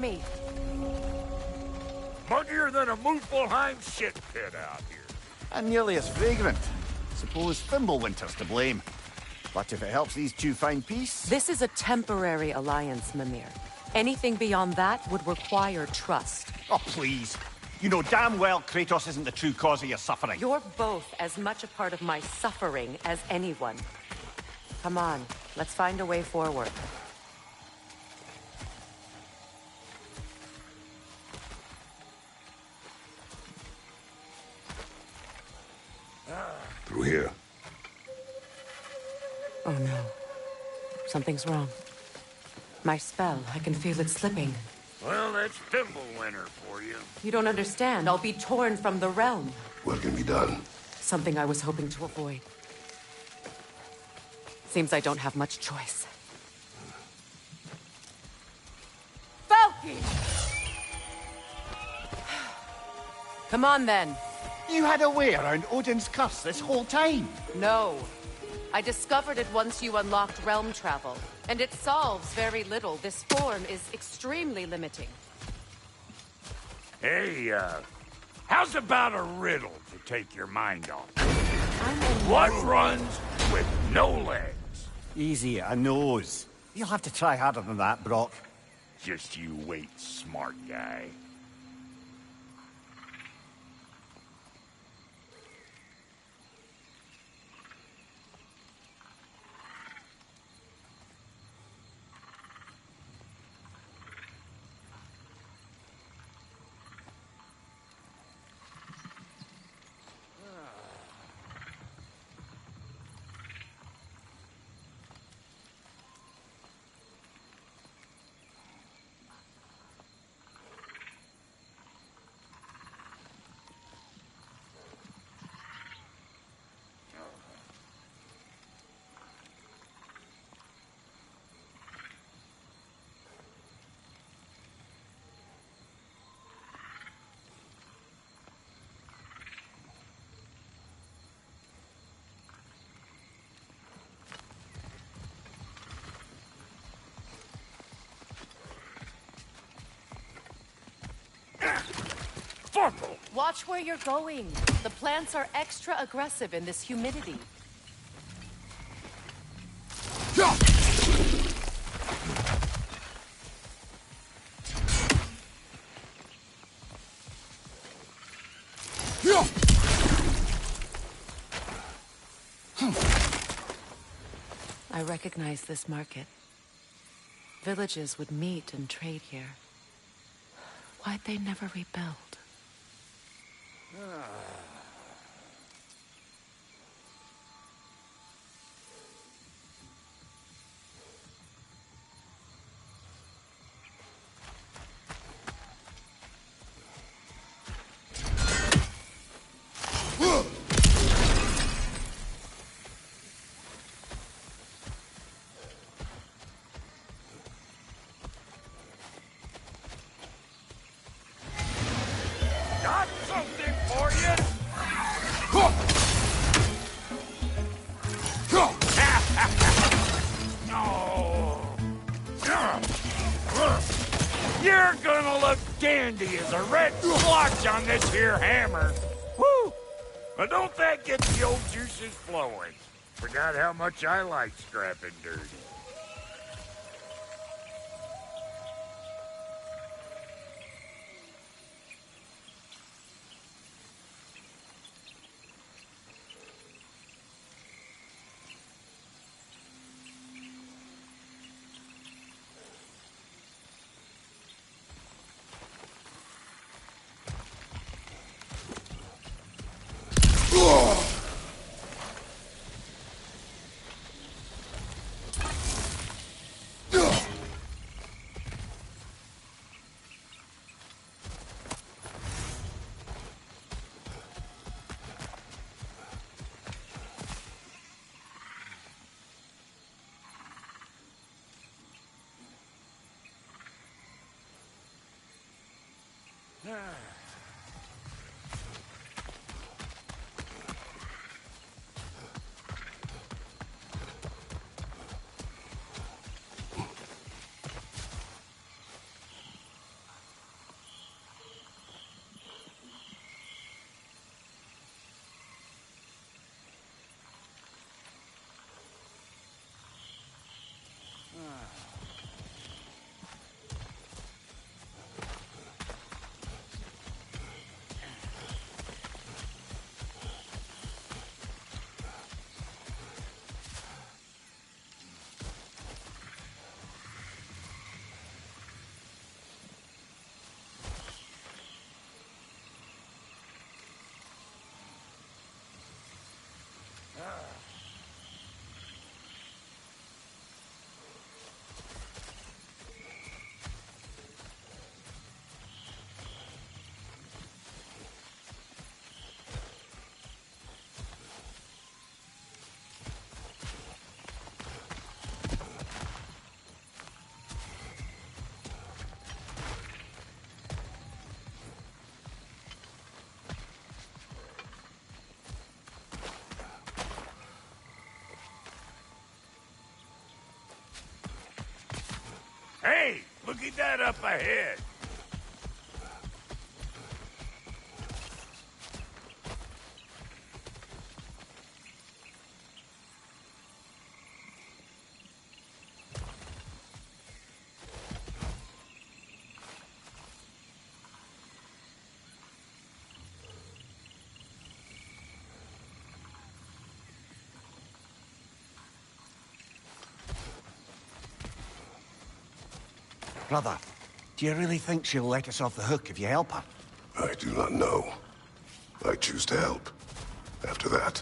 Me. Muggier than a Muspelheim shit pit out here. And nearly as fragrant. Suppose Thimblewinter's to blame. But if it helps these two find peace... This is a temporary alliance, Mimir. Anything beyond that would require trust. Oh, please. You know damn well Kratos isn't the true cause of your suffering. You're both as much a part of my suffering as anyone. Come on, let's find a way forward. Through here. Oh no. Something's wrong. My spell, I can feel it slipping. Well, that's Thimblewinter for you. You don't understand. I'll be torn from the realm. What can be done? Something I was hoping to avoid. Seems I don't have much choice. Falky! Come on, then. You had a way around Odin's curse this whole time. No. I discovered it once you unlocked realm travel, and it solves very little. This form is extremely limiting. Hey, how's about a riddle to take your mind off? I'm What runs with no legs? Easy, a nose. You'll have to try harder than that, Brock. Just you wait, smart guy. Farkle! Watch where you're going. The plants are extra aggressive in this humidity. I recognize this market. Villages would meet and trade here. Why'd they never rebuild? Got something for you! You're gonna look dandy as a red splotch on this here hammer. Woo! But don't that get the old juices flowing? Forgot how much I like scrapping dirty. Looky that up ahead. Brother, do you really think she'll let us off the hook if you help her? I do not know. I choose to help. After that,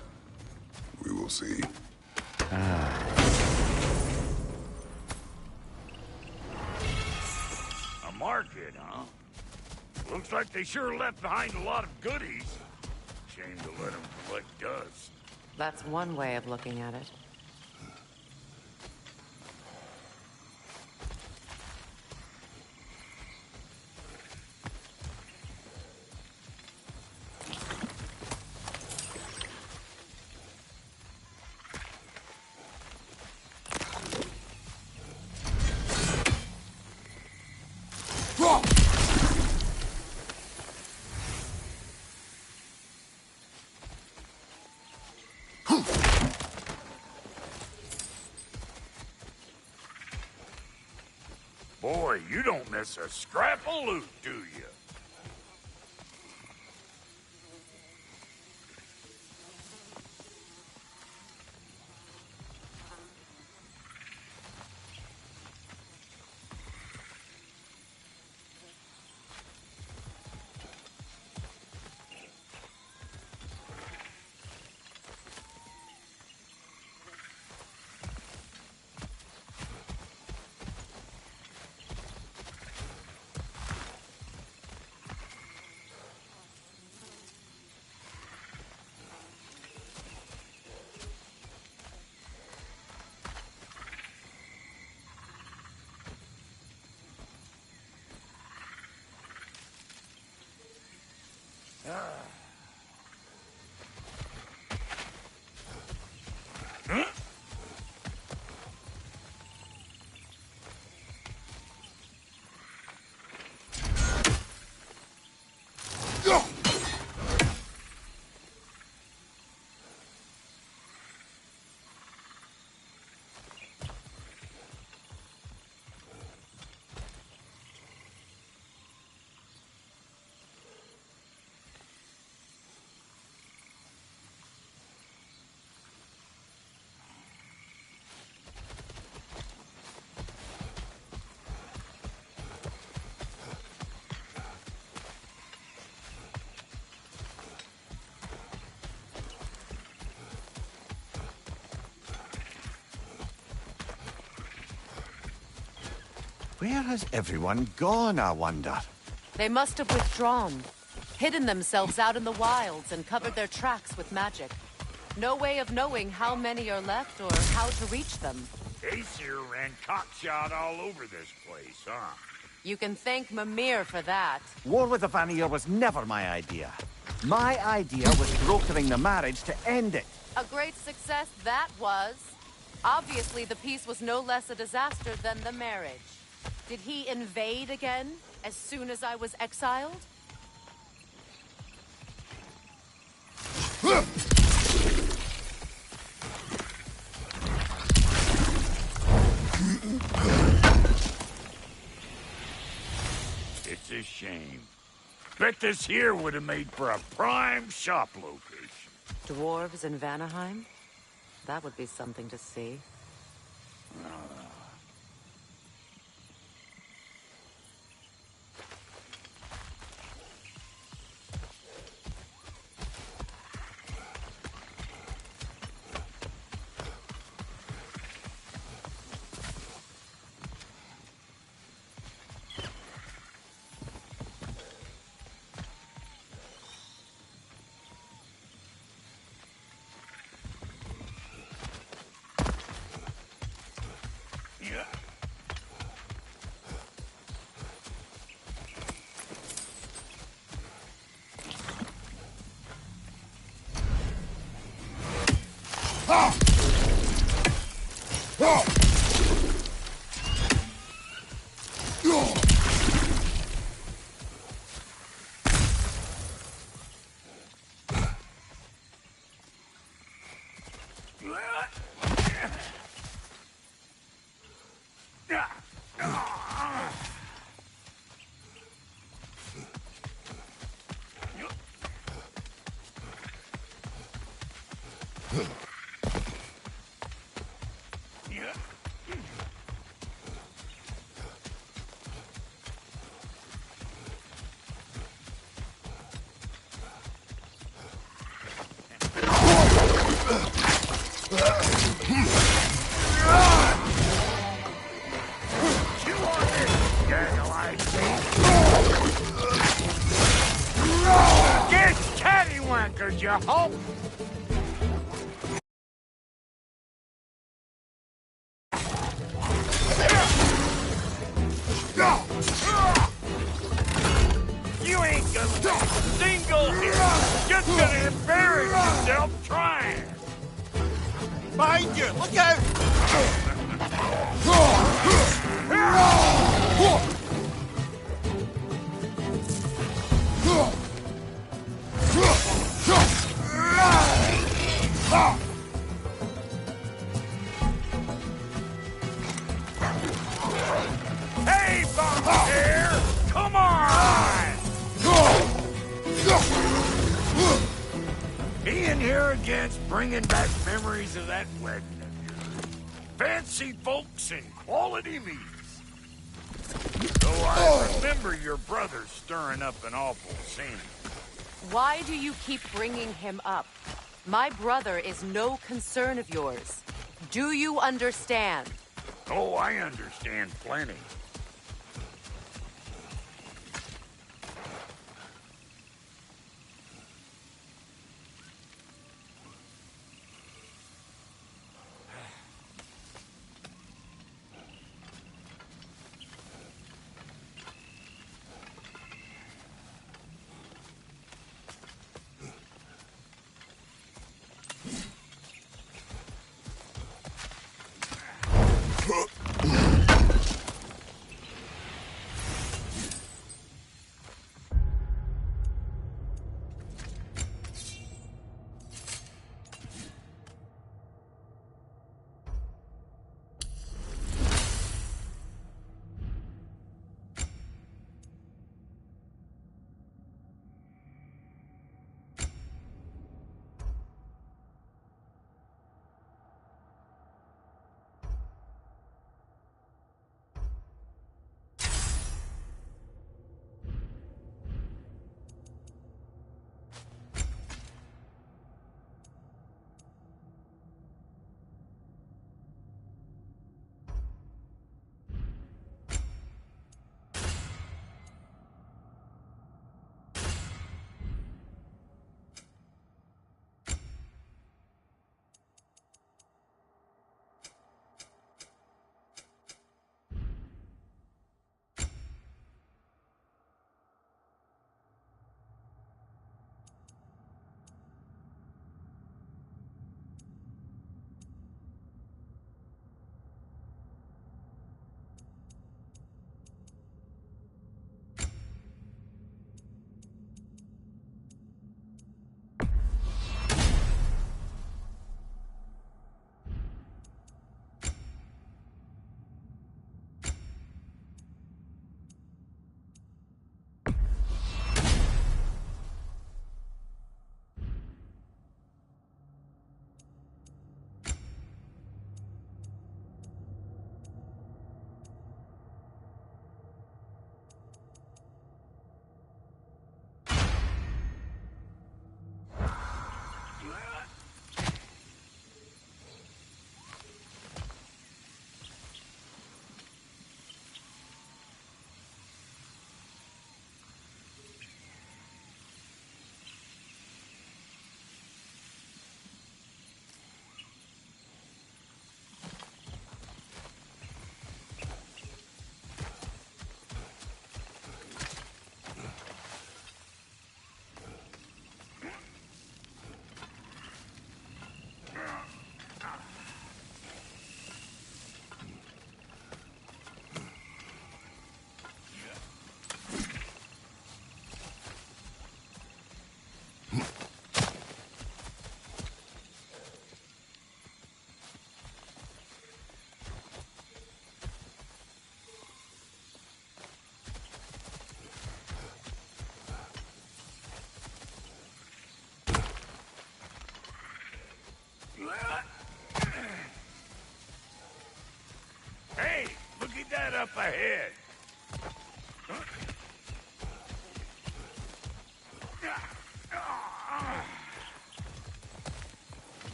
we will see. A market, huh? Looks like they sure left behind a lot of goodies. Shame to let them collect dust. That's one way of looking at it. Boy, you don't miss a scrap of loot, do you? Huh? Where has everyone gone, I wonder? They must have withdrawn, hidden themselves out in the wilds and covered their tracks with magic. No way of knowing how many are left or how to reach them. Aesir ran cockshot all over this place, huh? You can thank Mimir for that. War with the Vanir was never my idea. My idea was brokering the marriage to end it. A great success that was. Obviously, the peace was no less a disaster than the marriage. Did he invade again, as soon as I was exiled? It's a shame. Bet this here would have made for a prime shop location. Dwarves in Vanaheim? That would be something to see. Yeah. Could you hope? You ain't gonna make a single hit. Just gonna embarrass yourself trying. Behind you! Look out! Hey, Vampire! Come on! Being here again's bringing back memories of that wedding of yours. Fancy folks and quality meats. Though I remember your brother stirring up an awful scene. Why do you keep bringing him up? My brother is no concern of yours. Do you understand? Oh, I understand plenty.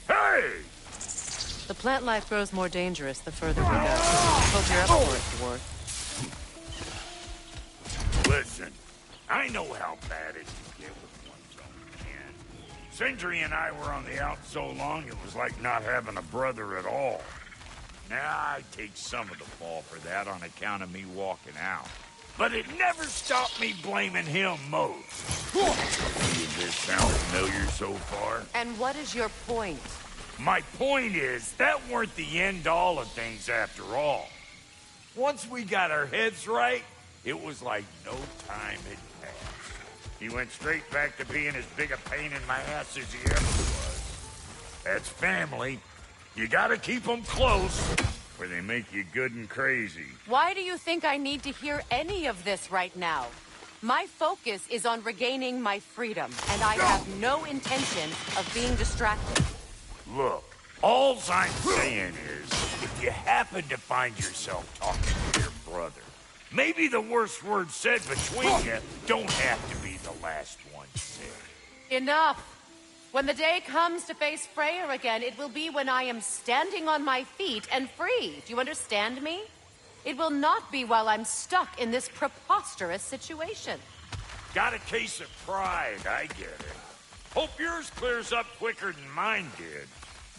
Hey! The plant life grows more dangerous the further we go. Hope you're up for it, Dwarf. Listen, I know how bad it can get with one's own kin. Sindri and I were on the out so long it was like not having a brother at all. Now, I take some of the fall for that on account of me walking out. But it never stopped me blaming him most. Does this sound familiar so far? And what is your point? My point is, that weren't the end-all of things after all. Once we got our heads right, it was like no time had passed. He went straight back to being as big a pain in my ass as he ever was. That's family. You gotta keep them close, or they make you good and crazy. Why do you think I need to hear any of this right now? My focus is on regaining my freedom, and I have no intention of being distracted. Look, all I'm saying is, if you happen to find yourself talking to your brother, maybe the worst words said between you don't have to be the last one said. Enough! When the day comes to face Freyr again, it will be when I am standing on my feet and free. Do you understand me? It will not be while I'm stuck in this preposterous situation. Got a case of pride, I get it. Hope yours clears up quicker than mine did.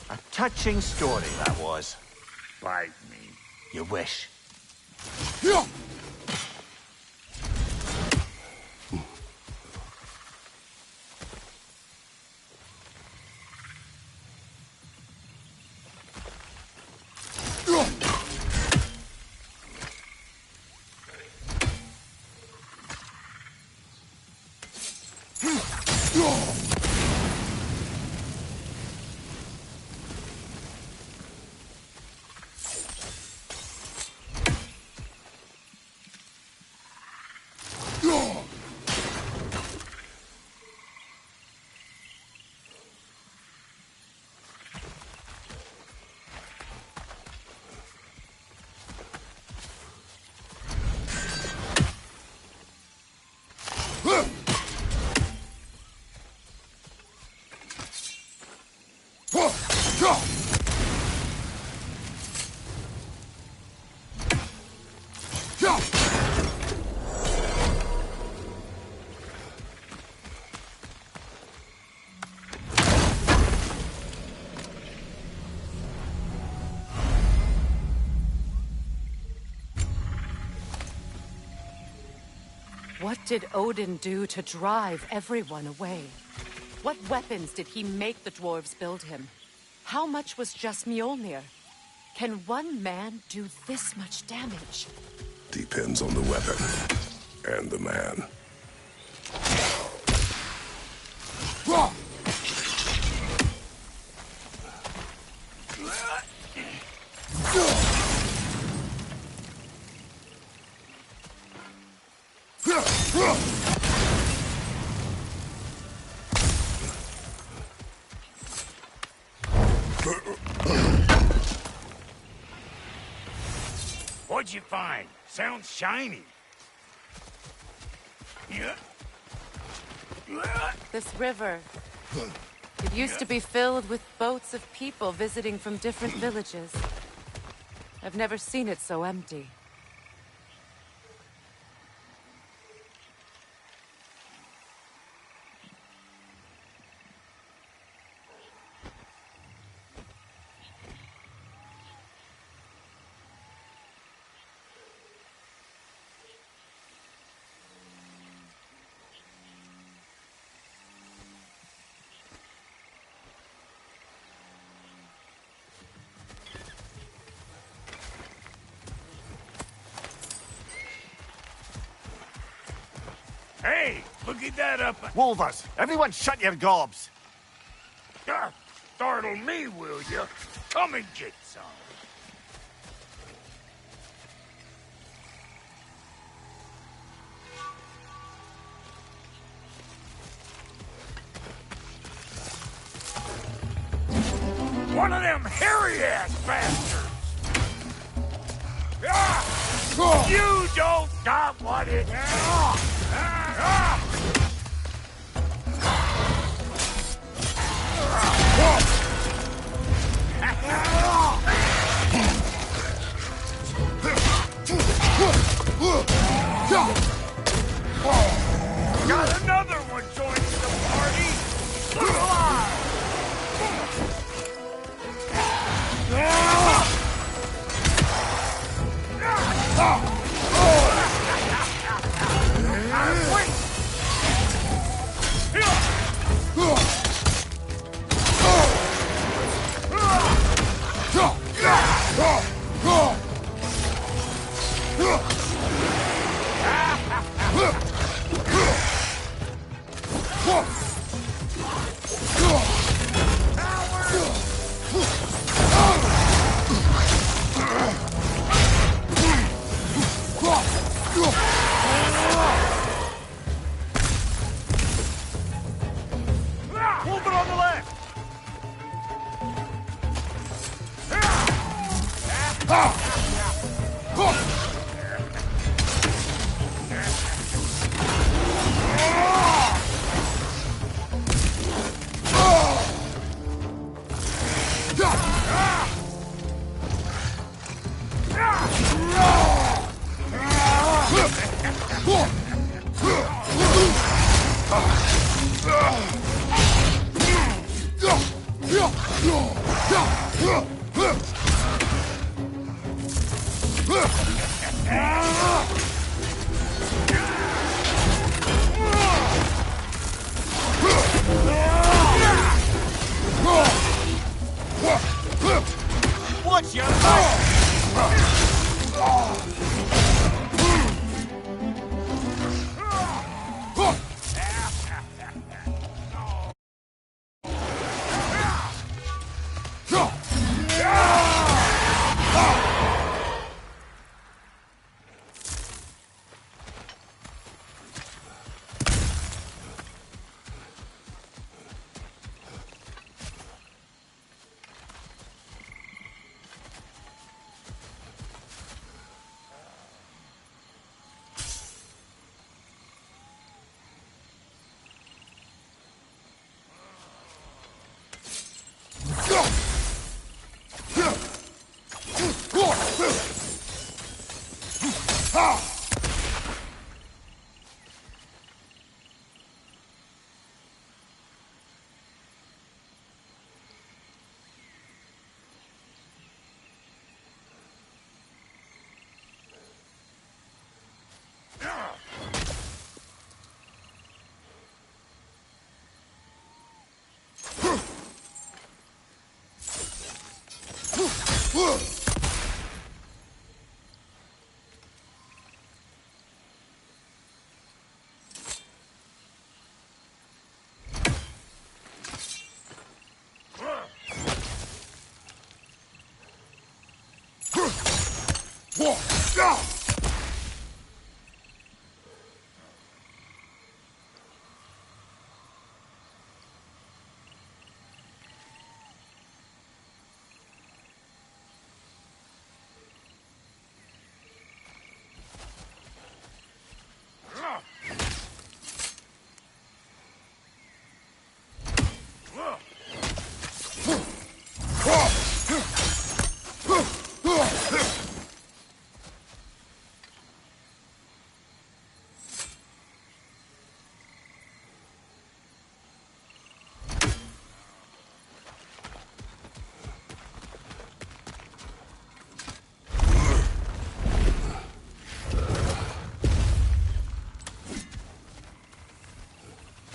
A touching story, that was. Bite me. You wish. did Odin do to drive everyone away? What weapons did he make the dwarves build him? How much was just Mjolnir? Can one man do this much damage? Depends on the weapon and the man. What'd you find? Sounds shiny. This river. It used to be filled with boats of people visiting from different villages. I've never seen it so empty. Hey, look at that up. Wolvers, everyone shut your gobs! Startle me, will you? Come and get some. One of them hairy-ass bastards! You don't got what it is! Got another one joining the party! Look alive! Wolver on the left! Watch your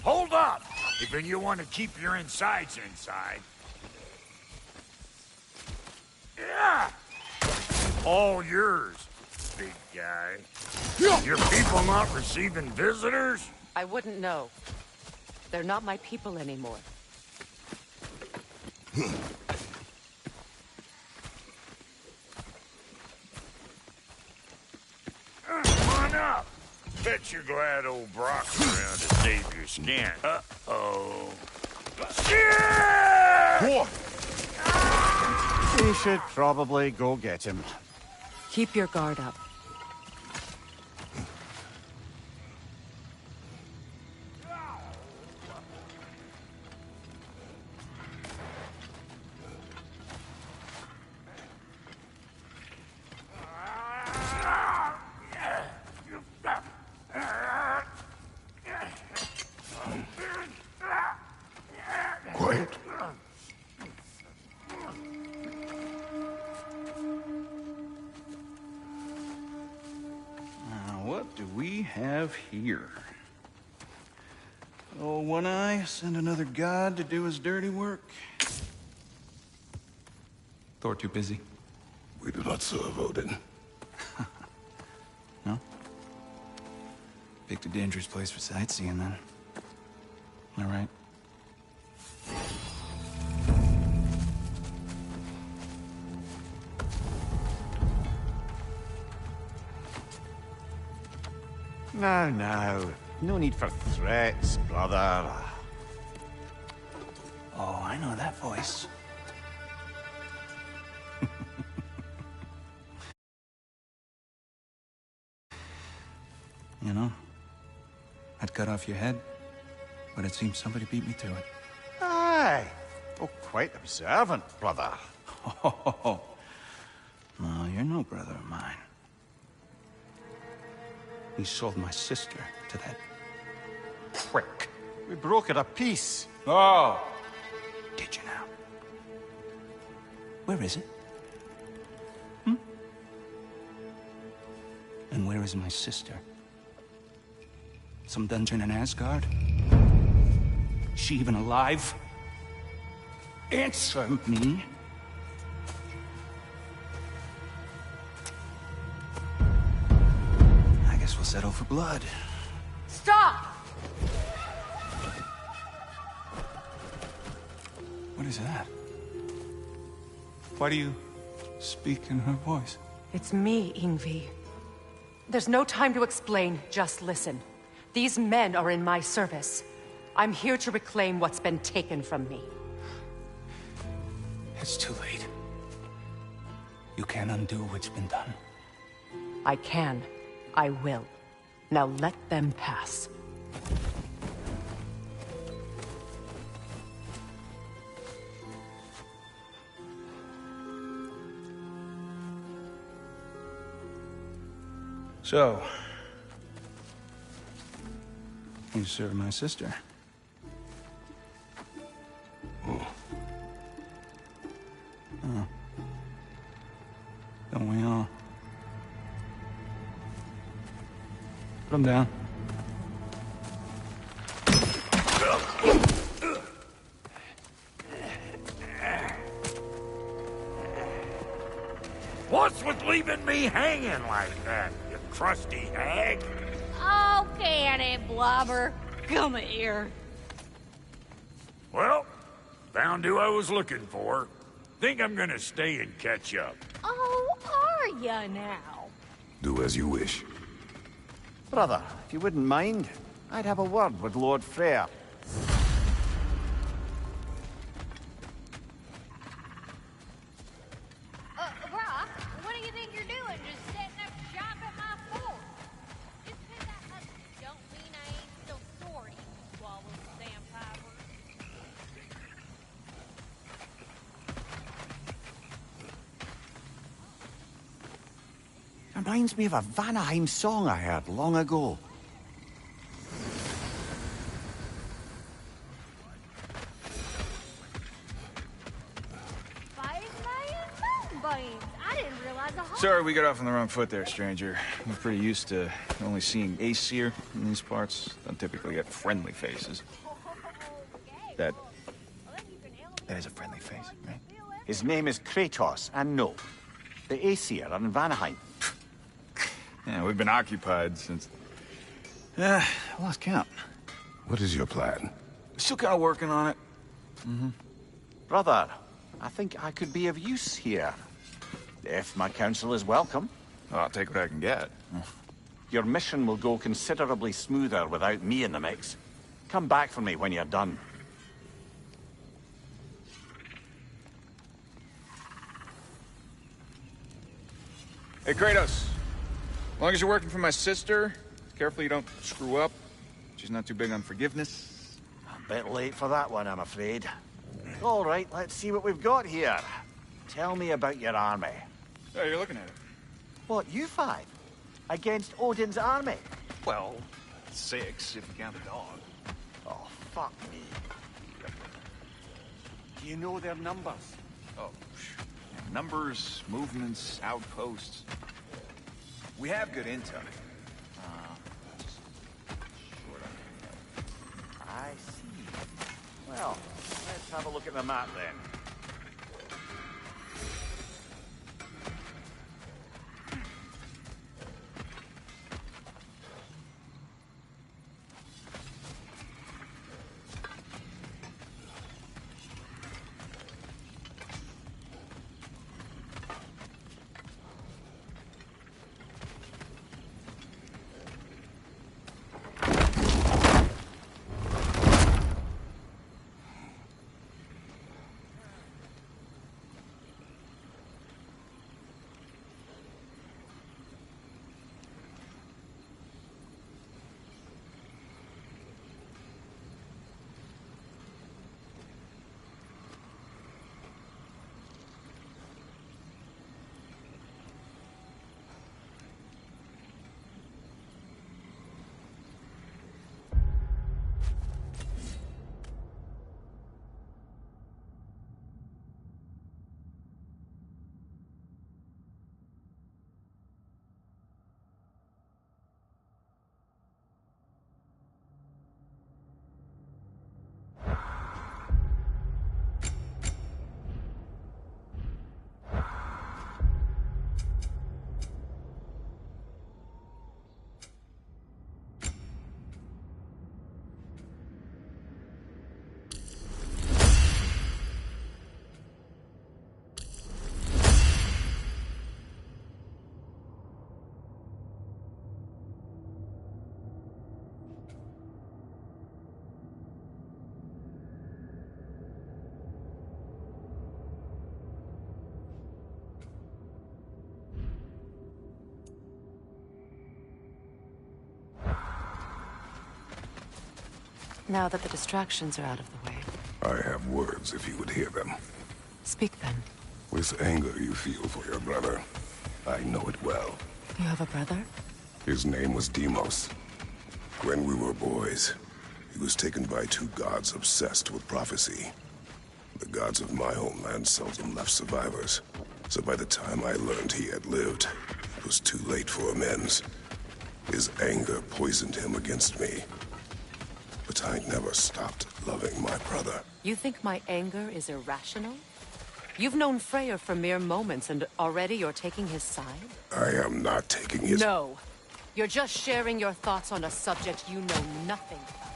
Hold up! If you want to keep your insides inside. Yeah! All yours, big guy. Your people not receiving visitors? I wouldn't know. They're not my people anymore. Come on up. Bet you're glad old Brock's around to save your skin. Uh-oh. Shit! We should probably go get him. Keep your guard up. Quiet. What do we have here? Oh, One Eye, send another god to do his dirty work? Thor too busy? We do not serve Odin. No? Picked a dangerous place for sightseeing, then. All right. Now. No need for threats, brother. Oh, I know that voice. You know, I'd cut off your head, but it seems somebody beat me to it. Aye. Oh, quite observant, brother. Oh, no, you're no brother of mine. He sold my sister to that prick. We brokered a peace. Oh! Did you now? Where is it? And where is my sister? Some dungeon in Asgard? Is she even alive? Answer me. I guess we'll settle for blood. Stop! What is that? Why do you speak in her voice? It's me, Ingvi. There's no time to explain, just listen. These men are in my service. I'm here to reclaim what's been taken from me. It's too late. You can't undo what's been done. I can. I will. Now let them pass. So, you serve my sister. Oh. Don't we all? Put him down. What's with leaving me hanging like that, you crusty hag? Oh, can it, Blobber? Come here. Well, found who I was looking for. Think I'm gonna stay and catch up. Oh, are ya now? Do as you wish. Brother, if you wouldn't mind, I'd have a word with Lord Freyr. Brock, what do you think you're doing? Just setting up shop at my fort? Just 'cause I don't mean I ain't still sorry, you swallow sandpiper. Reminds me of a Vanaheim song I heard long ago. 5 million mountain I didn't realize a whole... Sorry we got off on the wrong foot there, stranger. We're pretty used to only seeing Aesir in these parts. Don't typically get friendly faces. That is a friendly face, right? His name is Kratos, and no, the Aesir are in Vanaheim. Yeah, we've been occupied since... I lost count. What is your plan? Still kind of working on it. Brother, I think I could be of use here. If my counsel is welcome. Oh, I'll take what I can get. Your mission will go considerably smoother without me in the mix. Come back for me when you're done. Hey, Kratos. As long as you're working for my sister, careful you don't screw up. She's not too big on forgiveness. A bit late for that one, I'm afraid. All right, let's see what we've got here. Tell me about your army. Oh, you're looking at it. What, you five? Against Odin's army? Well, 6 if you count the dog. Oh, fuck me. Do you know their numbers? Oh, numbers, movements, outposts. We have good intel. I see. Well, let's have a look at the map then. Now that the distractions are out of the way. I have words if you would hear them. Speak then. With anger you feel for your brother, I know it well. You have a brother? His name was Deimos. When we were boys, he was taken by 2 gods obsessed with prophecy. The gods of my homeland seldom left survivors, so by the time I learned he had lived, it was too late for amends. His anger poisoned him against me. But I never stopped loving my brother. You think my anger is irrational? You've known Freyr for mere moments, and already you're taking his side? I am not taking his... No. You're just sharing your thoughts on a subject you know nothing about.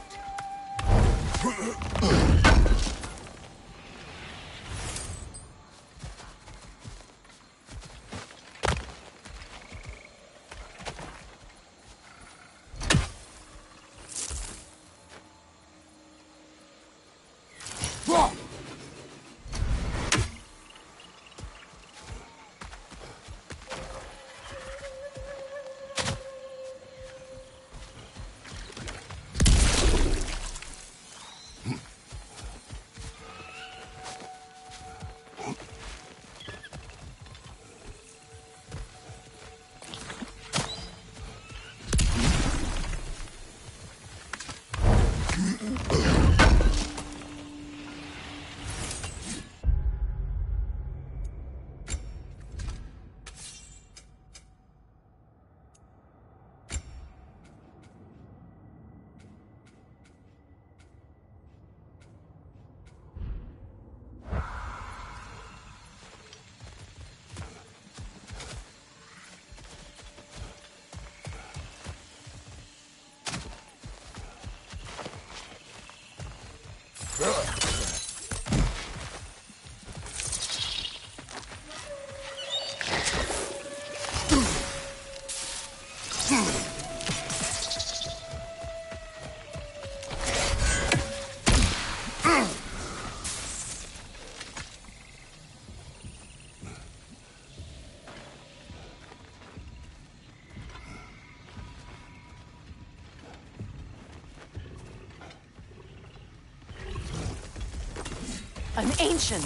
An ancient!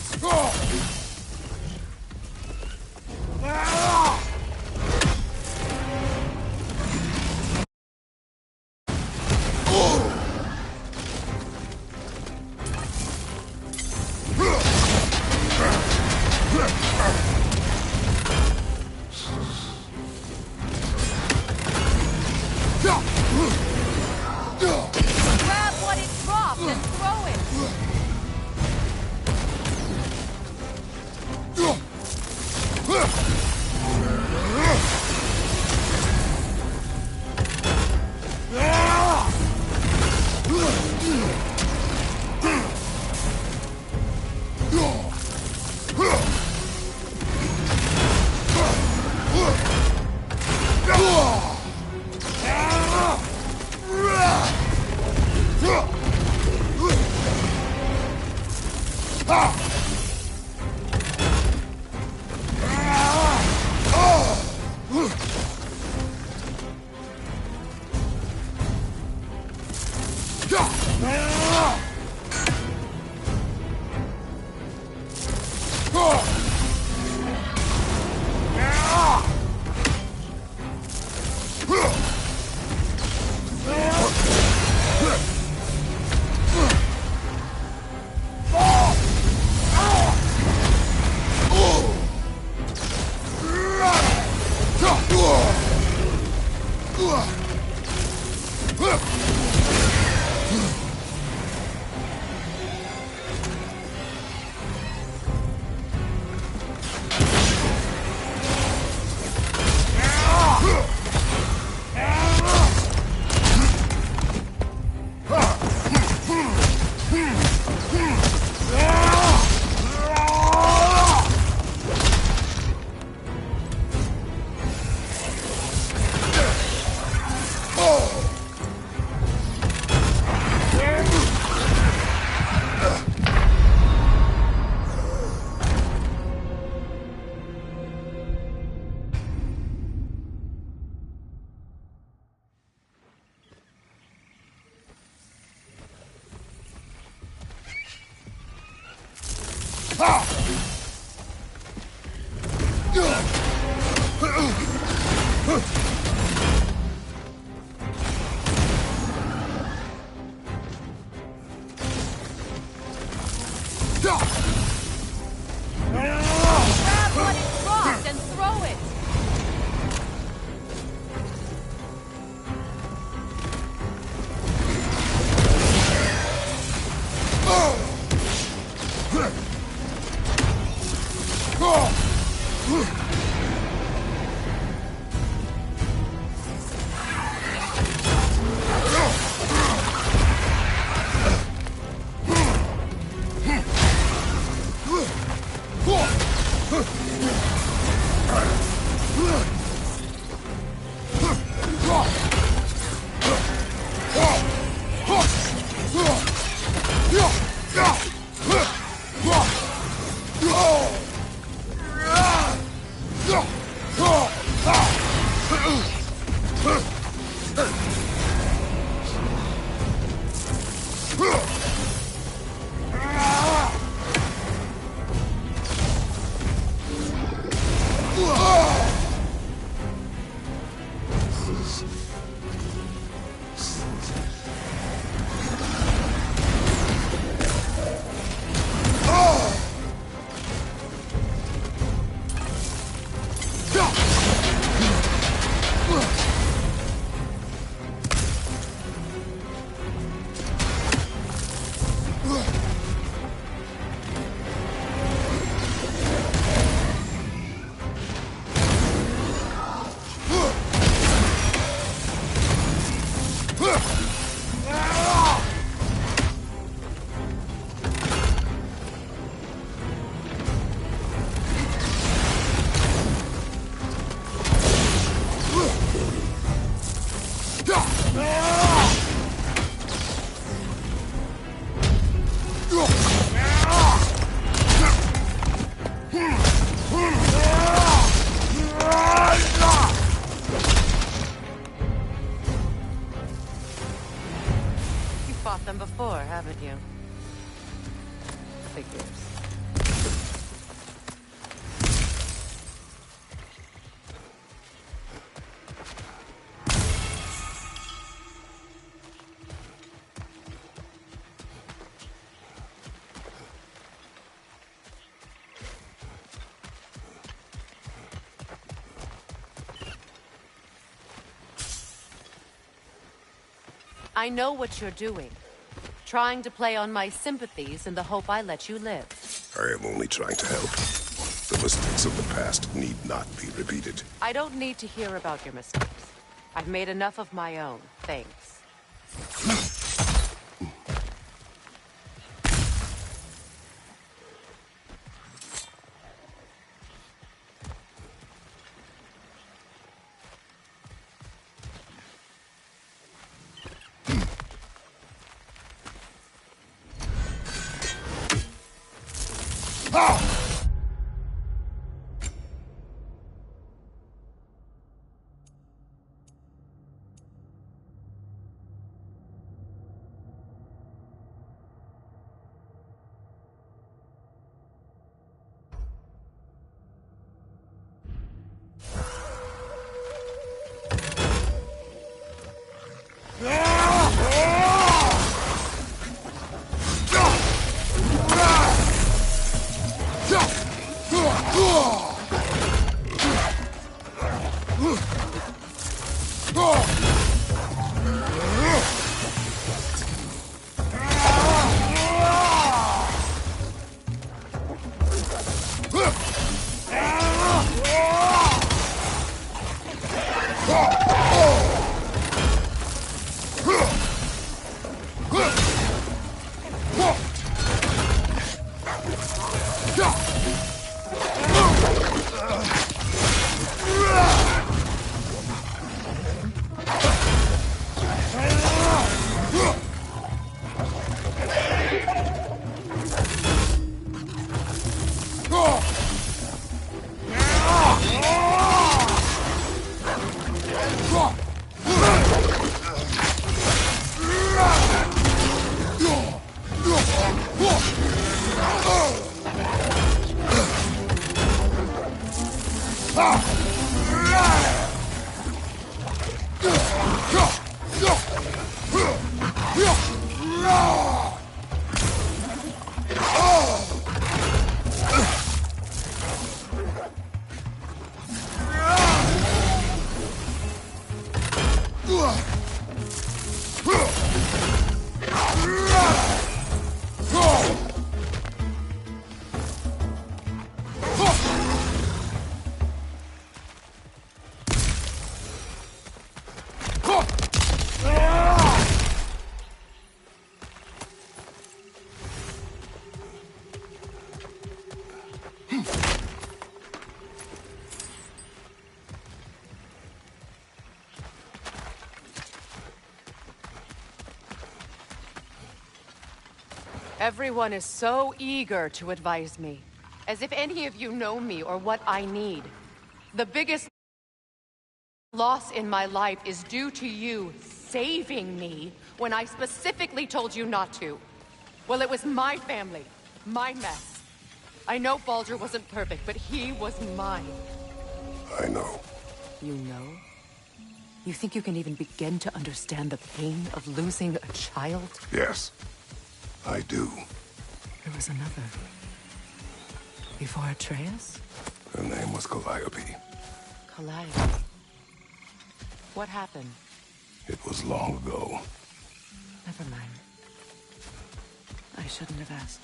Grab what it dropped and throw it! Grab what it dropped and throw it! haven't you? Figures. I know what you're doing. Trying to play on my sympathies in the hope I let you live. I am only trying to help. The mistakes of the past need not be repeated. I don't need to hear about your mistakes. I've made enough of my own, thanks. Everyone is so eager to advise me, as if any of you know me or what I need. The biggest loss in my life is due to you saving me when I specifically told you not to. Well, it was my family, my mess. I know Baldur wasn't perfect, but he was mine. I know. You know? You think you can even begin to understand the pain of losing a child? Yes, I do. There was another. Before Atreus? Her name was Calliope. Calliope. What happened? It was long ago. Never mind. I shouldn't have asked.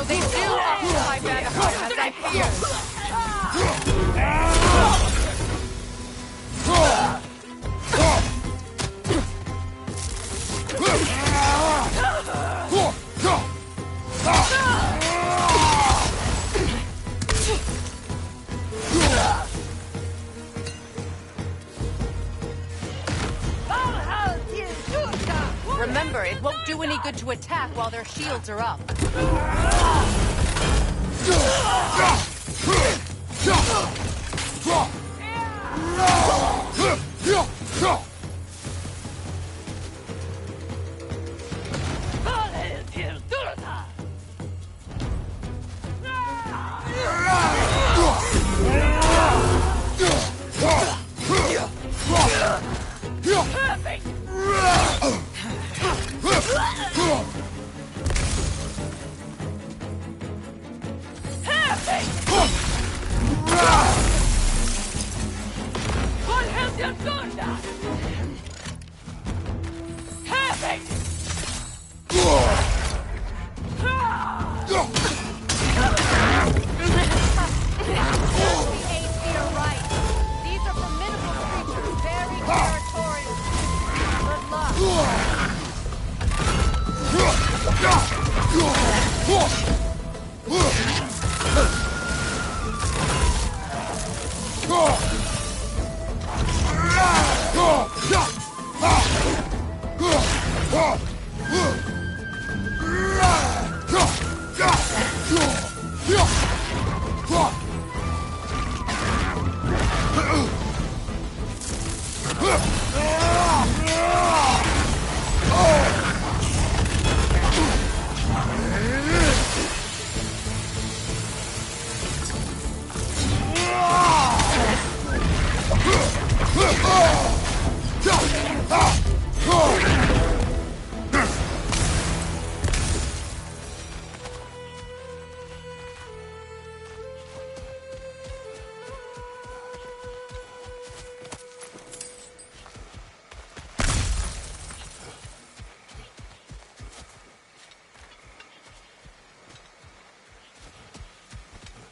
So they do occupy Vanaheim as I feared. Remember, it won't do any good to attack while their shields are up.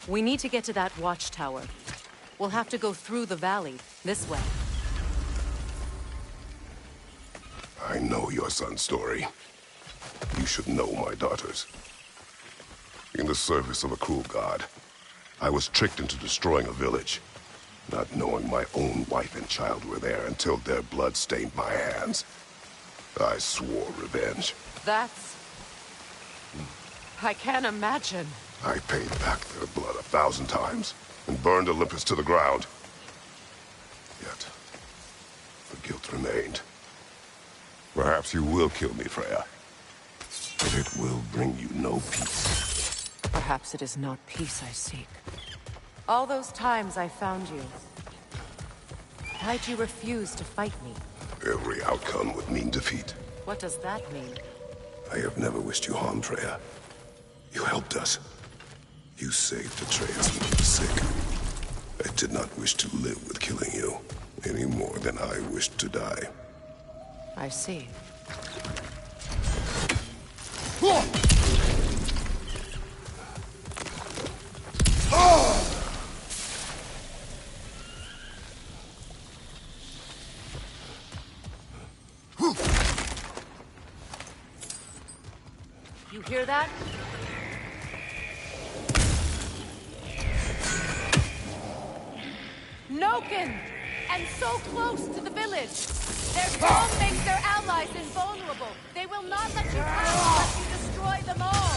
We need to get to that watchtower. We'll have to go through the valley, this way. I know your son's story. You should know my daughter's. In the service of a cruel god, I was tricked into destroying a village, not knowing my own wife and child were there until their blood stained my hands. I swore revenge. That's... I can't imagine. I paid back their blood 1,000 times and burned Olympus to the ground. Yet, the guilt remained. Perhaps you will kill me, Freya, but it will bring you no peace. Perhaps it is not peace I seek. All those times I found you, why'd you refuse to fight me? Every outcome would mean defeat. What does that mean? I have never wished you harm, Freya. You helped us. You saved Atreus when he was sick. I did not wish to live with killing you, any more than I wished to die. I see. You hear that? Noken! And so close to the village! Their song makes their allies invulnerable. They will not let you pass unless you destroy them all.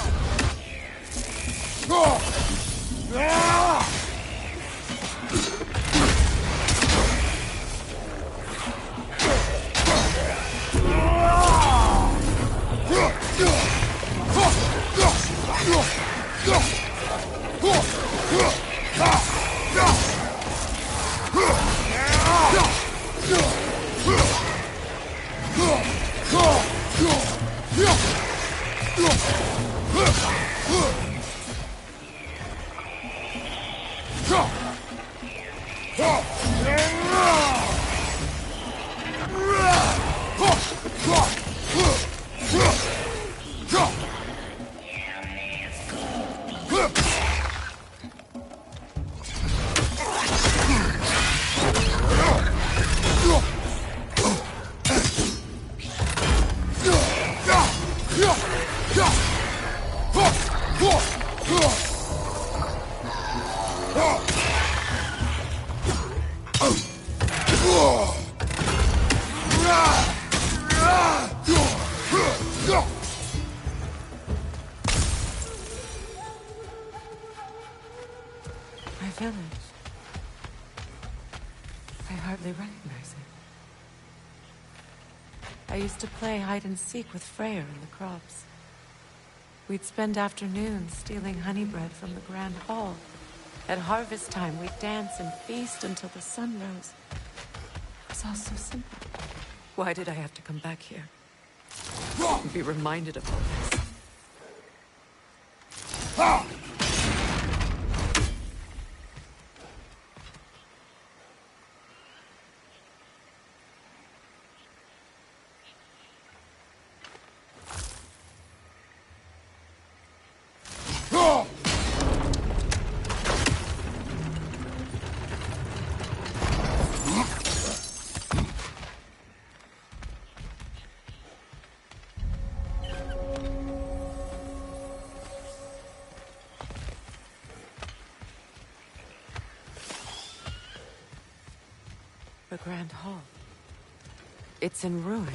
I used to play hide and seek with Freyr in the crops. We'd spend afternoons stealing honey bread from the Grand Hall. At harvest time, we'd dance and feast until the sun rose. It was all so simple. Why did I have to come back here? And be reminded of all this? The Grand Hall. It's in ruin.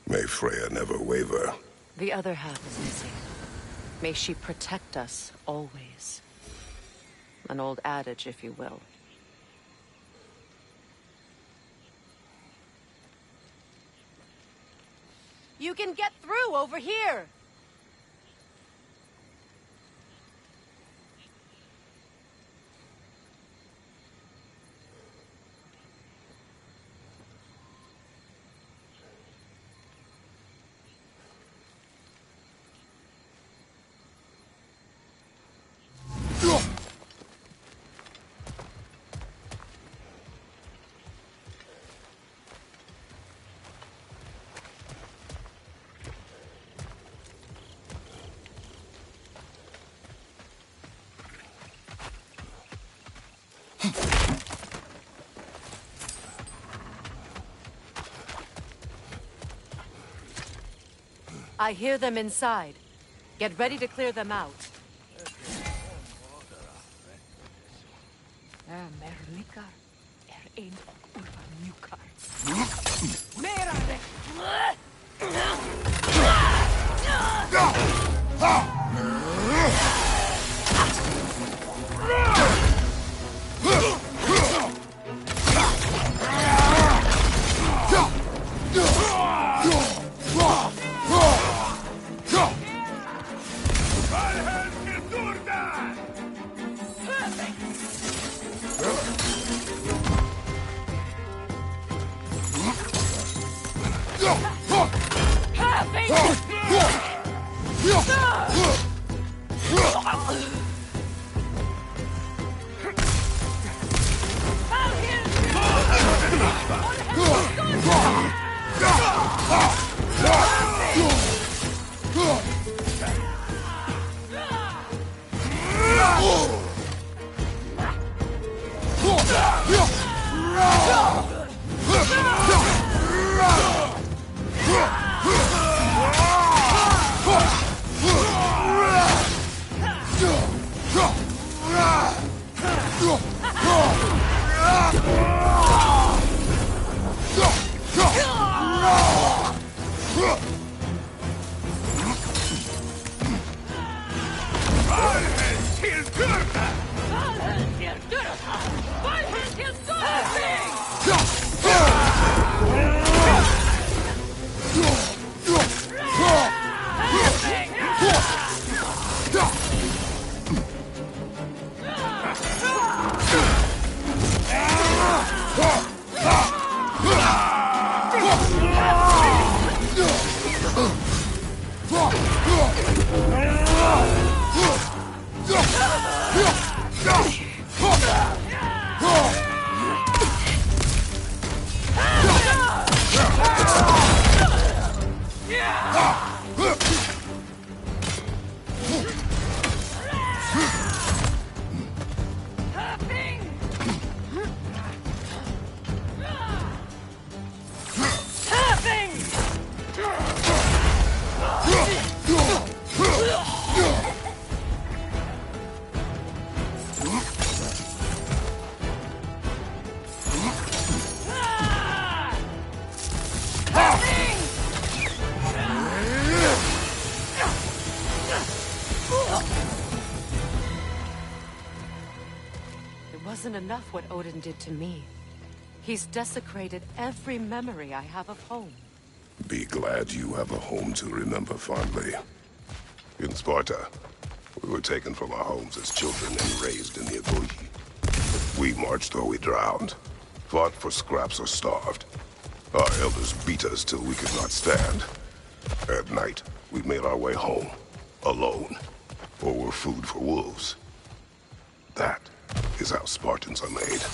May Freya never waver. The other half is missing. May she protect us always. An old adage, if you will. You can get through over here! I hear them inside. Get ready to clear them out. It wasn't enough what Odin did to me. He's desecrated every memory I have of home. Be glad you have a home to remember fondly. In Sparta, we were taken from our homes as children and raised in the Agoge. We marched or we drowned, fought for scraps or starved. Our elders beat us till we could not stand. At night, we made our way home, alone, or were food for wolves. That is how Spartans are made.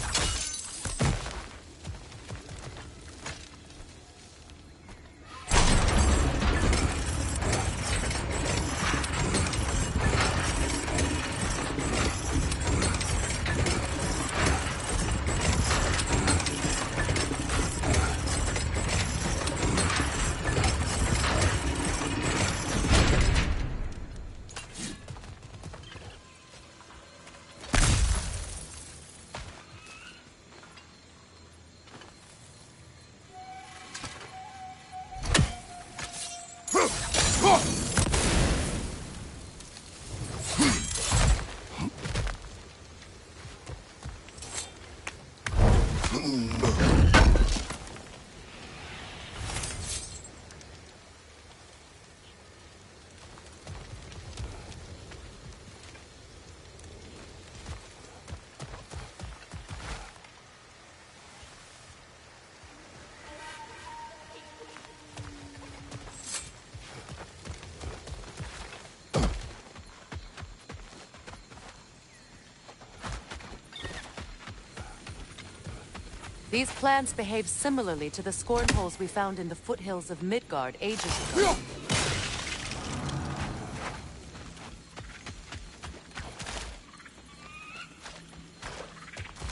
These plants behave similarly to the scorn holes we found in the foothills of Midgard ages ago.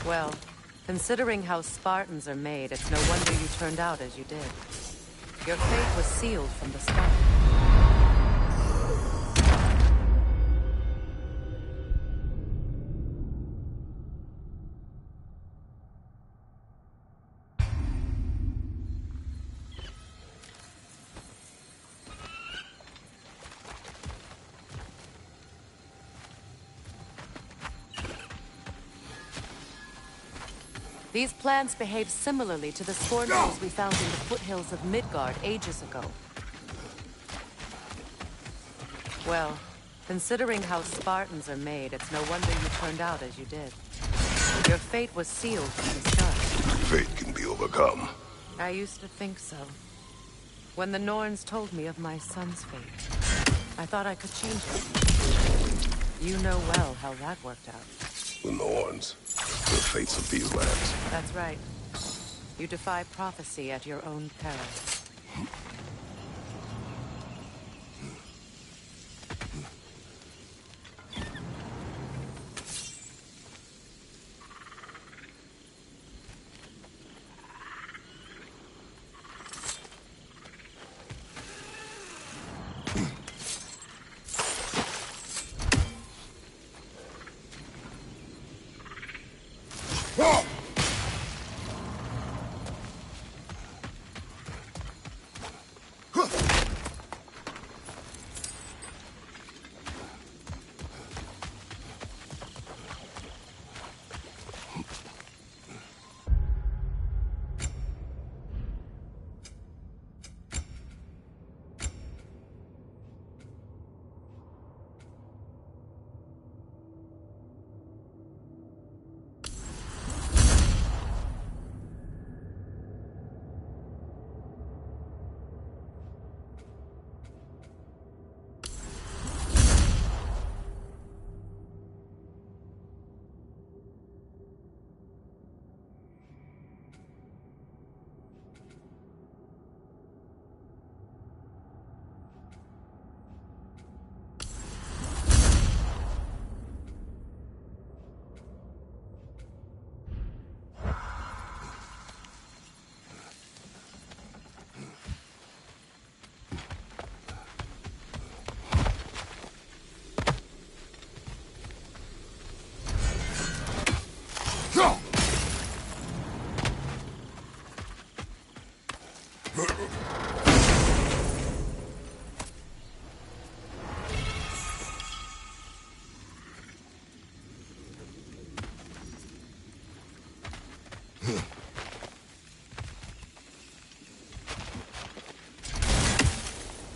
Well, considering how Spartans are made, it's no wonder you turned out as you did. Your fate was sealed from the start. These plants behave similarly to the scorn holes we found in the foothills of Midgard ages ago. Well, considering how Spartans are made, it's no wonder you turned out as you did. Your fate was sealed from the start. Fate can be overcome. I used to think so. When the Norns told me of my son's fate, I thought I could change it. You know well how that worked out. The Norns. The fates of these lands. That's right. You defy prophecy at your own peril.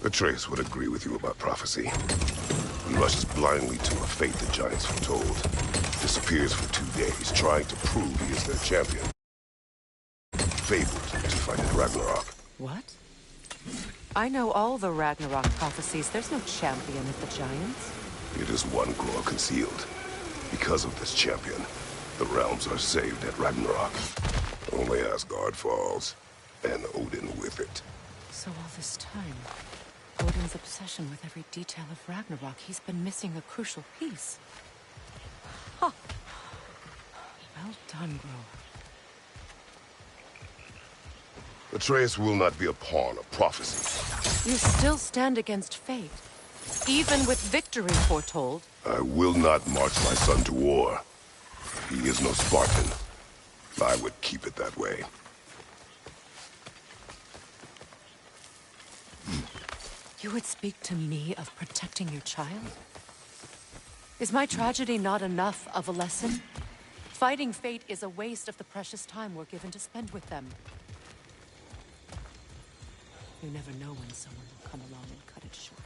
Atreus would agree with you about prophecy. He rushes blindly to a fate the giants foretold. Disappears for 2 days, trying to prove he is their champion. Fabled to fight at Ragnarok. What? I know all the Ragnarok prophecies. There's no champion of the giants. It is one grow concealed. Because of this champion, the realms are saved at Ragnarok. Only Asgard falls, and Odin with it. So all this time, Odin's obsession with every detail of Ragnarok, he's been missing a crucial piece. Huh. Well done, Grower. Atreus will not be a pawn of prophecy. You still stand against fate, even with victory foretold. I will not march my son to war. He is no Spartan. I would keep it that way. You would speak to me of protecting your child? Is my tragedy not enough of a lesson? Fighting fate is a waste of the precious time we're given to spend with them. You never know when someone will come along and cut it short.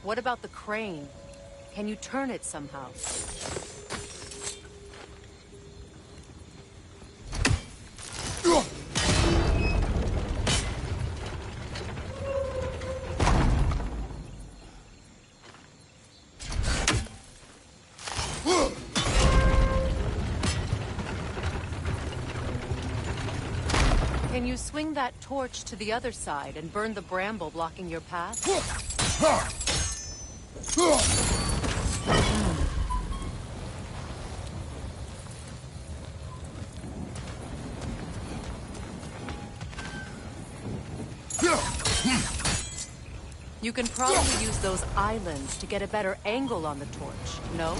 What about the crane? Can you turn it somehow? Can you swing that torch to the other side and burn the bramble blocking your path? You can probably use those islands to get a better angle on the torch, no?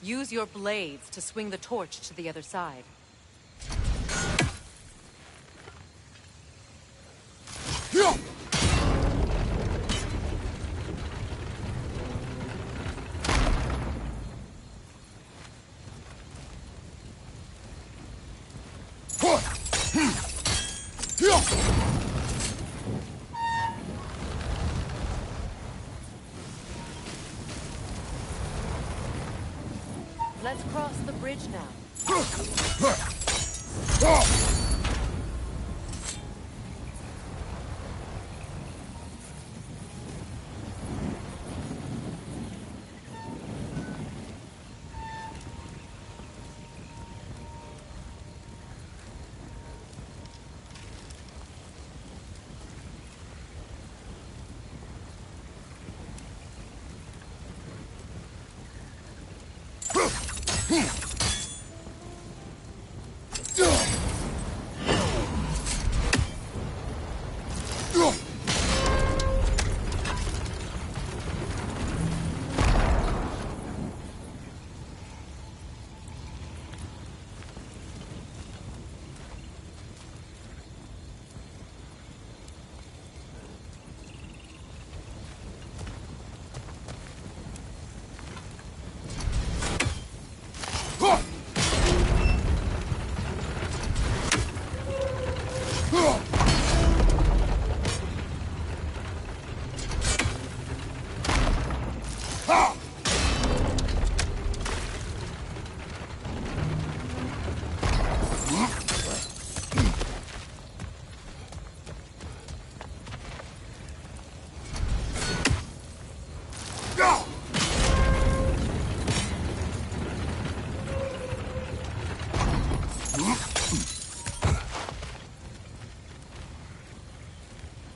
Use your blades to swing the torch to the other side. Let's cross the bridge now.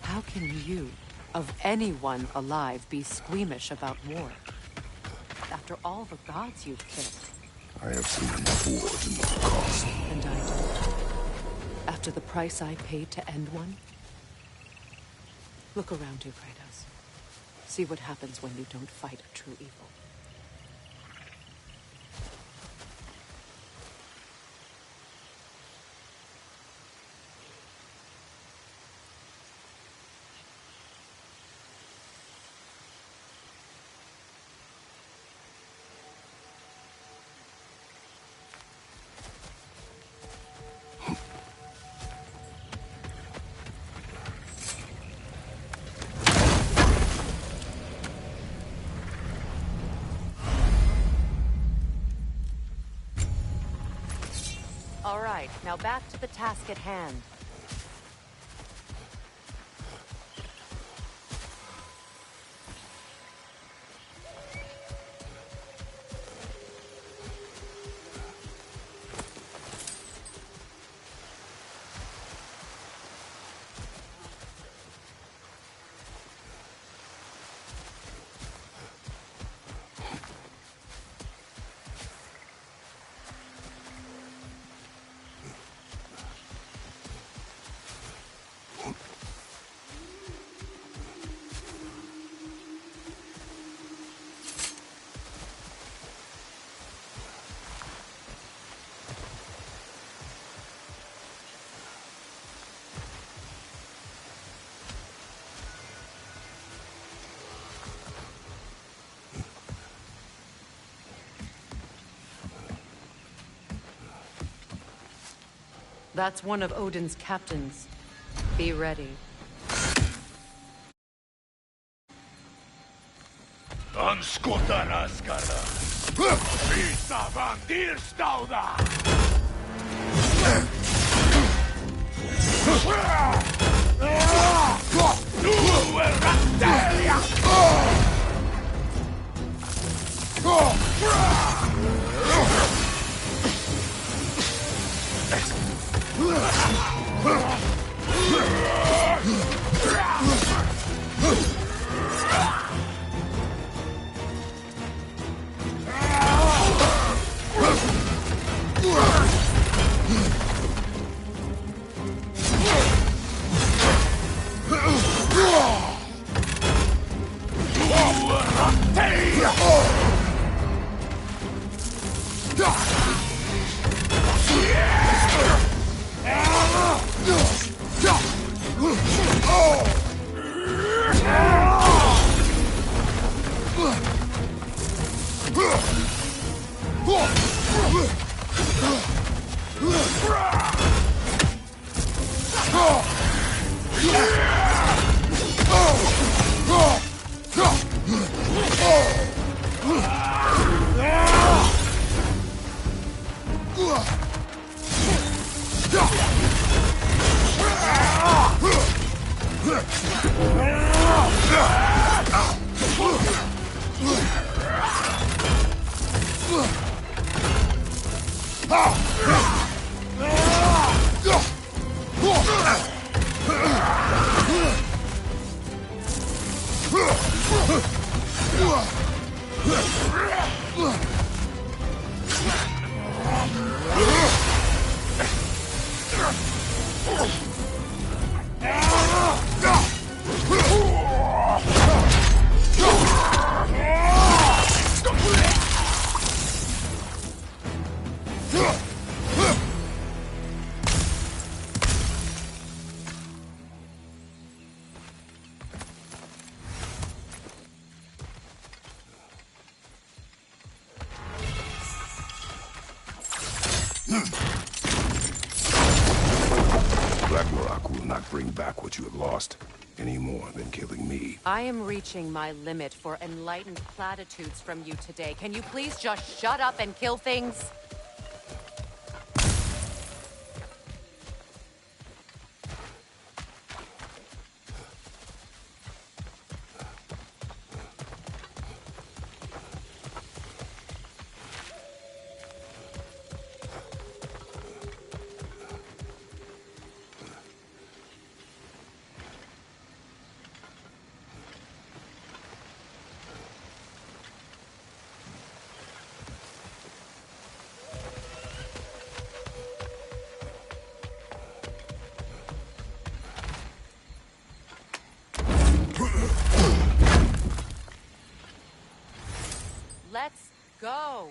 How can you, of anyone alive, be squeamish about war? After all the gods you've killed. I have seen enough war to know the cost. And I don't. After the price I paid to end one? Look around you, Kratos. See what happens when you don't fight a true evil. All right, now back to the task at hand. That's one of Odin's captains. Be ready. Anskottarna skalla! Visa van Dirstauda! Nu är Rattelia! Ragnarok will not bring back what you have lost, any more than killing me. I am reaching my limit for enlightened platitudes from you today. Can you please just shut up and kill things? Let's go.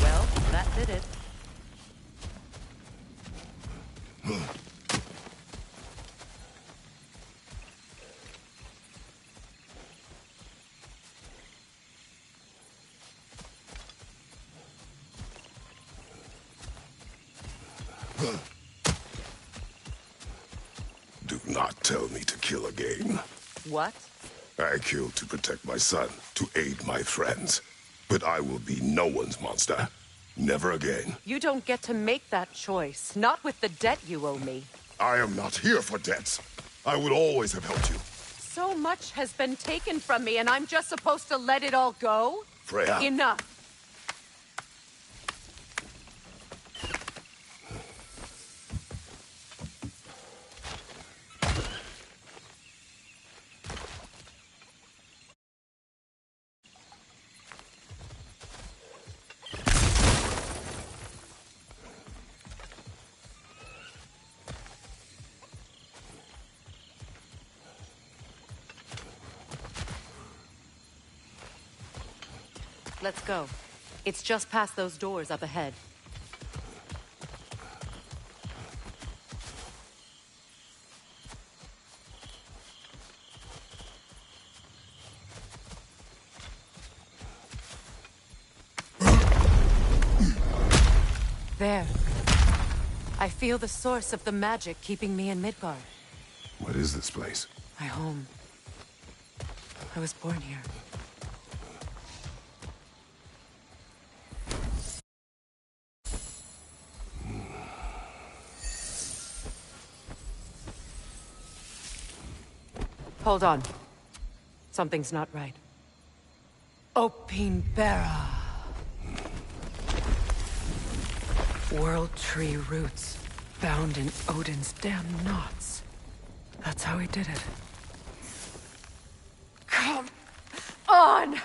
Well, that did it. Do not tell me to kill again. What? I killed to protect my son, to aid my friends. But I will be no one's monster. Never again. You don't get to make that choice. Not with the debt you owe me. I am not here for debts. I would always have helped you. So much has been taken from me, and I'm just supposed to let it all go? Freya. Enough. Let's go. It's just past those doors up ahead. There. I feel the source of the magic keeping me in Midgard. What is this place? My home. I was born here. Hold on. Something's not right. Opinbera. World tree roots, bound in Odin's damn knots. That's how he did it. Come on!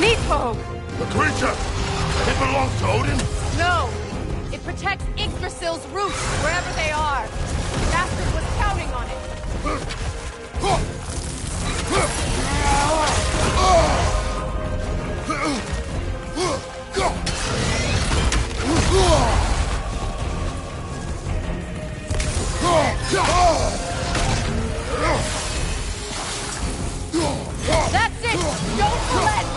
Neathog! The creature! It belongs to Odin? No! It protects Yggdrasil's roots, wherever they are. Bastard was counting on it. That's it! Don't relent!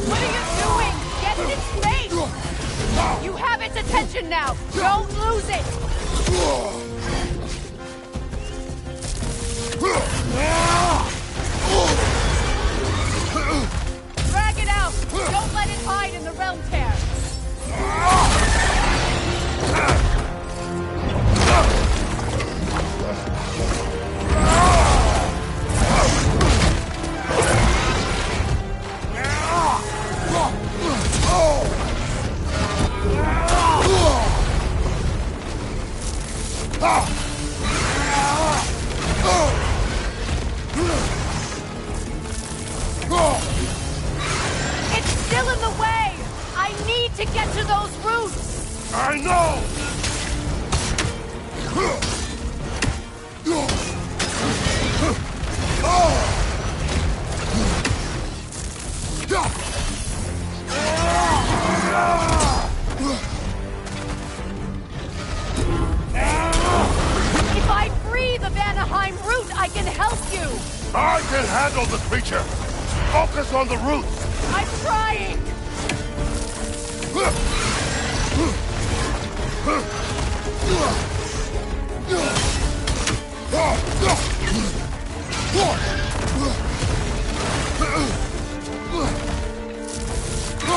What are you doing? Get in its face! You have its attention now! Don't lose it! Drag it out! Don't let it hide in the realm tear! It's still in the way! I need to get to those roots! I know! If I free the Vanaheim root, I can help you! I can handle the creature! Focus on the roots! I'm trying!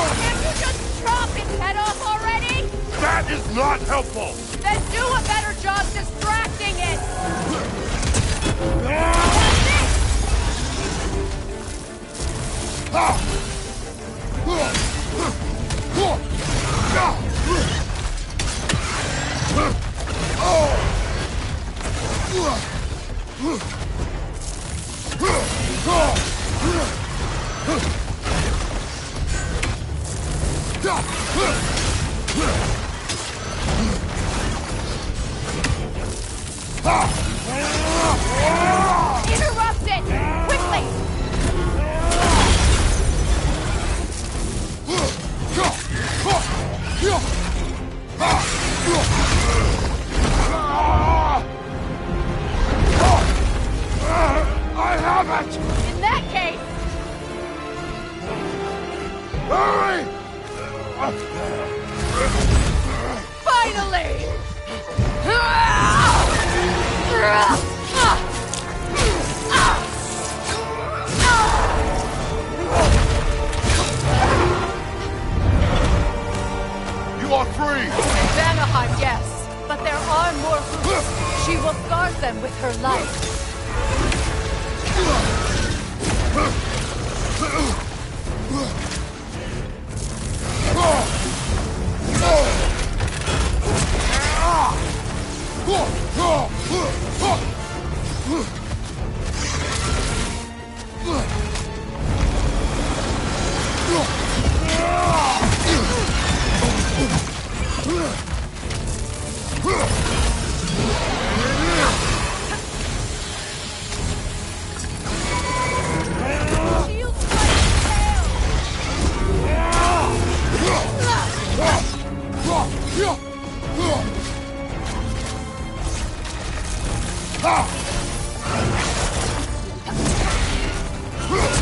Can't you just chop its head off already? That is not helpful! Then do a better job distracting it! Interrupt it! Quickly! I have it! In that case, Hurry! finally! You are free! Vanaheim, yes. But there are more roots. She will guard them with her life. Shield strike tail!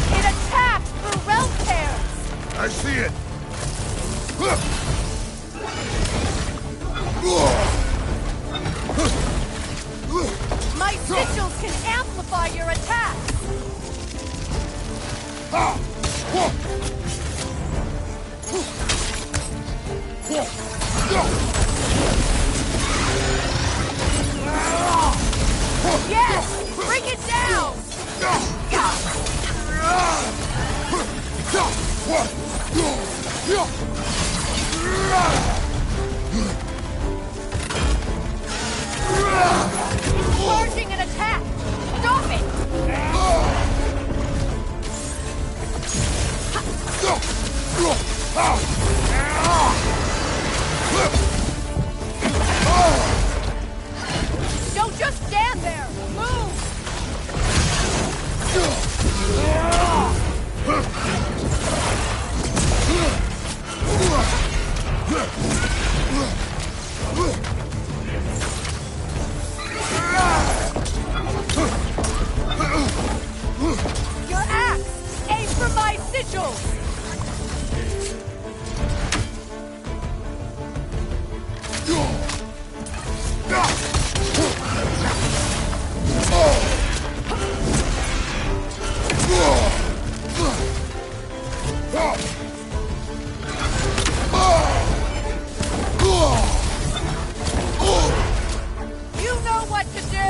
It attacks through realm tears! I see it. My sigils can amplify your attacks! Yes! Bring it down! It's charging an attack! Stop it! Don't just stand there! Move! Your axe! Aim for my sigils! You know what to do!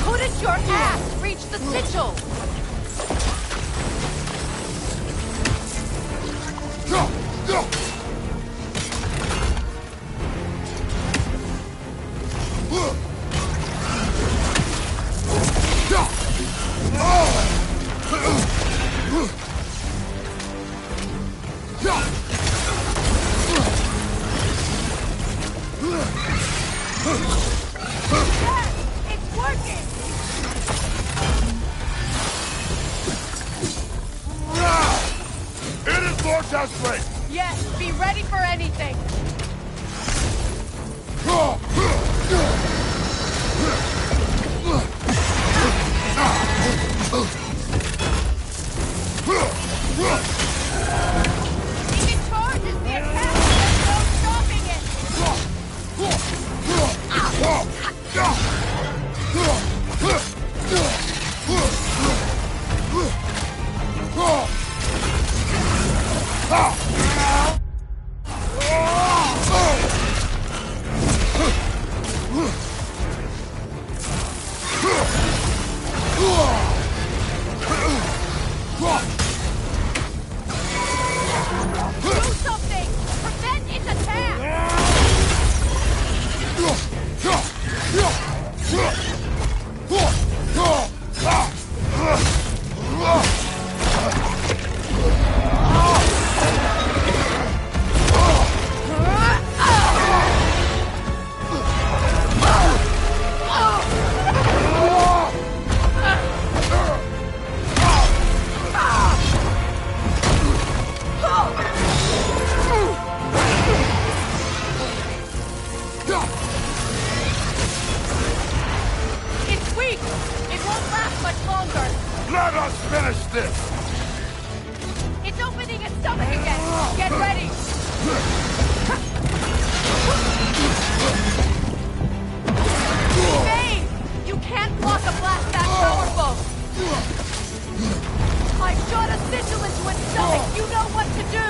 Couldn't your axe reach the sigil? Yes, it's working! It is Lord House. Yes, be ready for anything! If it charges the attack, there's no stopping it! Do something! Prevent its attack! It's weak! It won't last much longer! Let us finish this. It's opening its stomach again! Get ready! Bane! You can't block a blast that powerful! I shot a sigil into its stomach! You know what to do!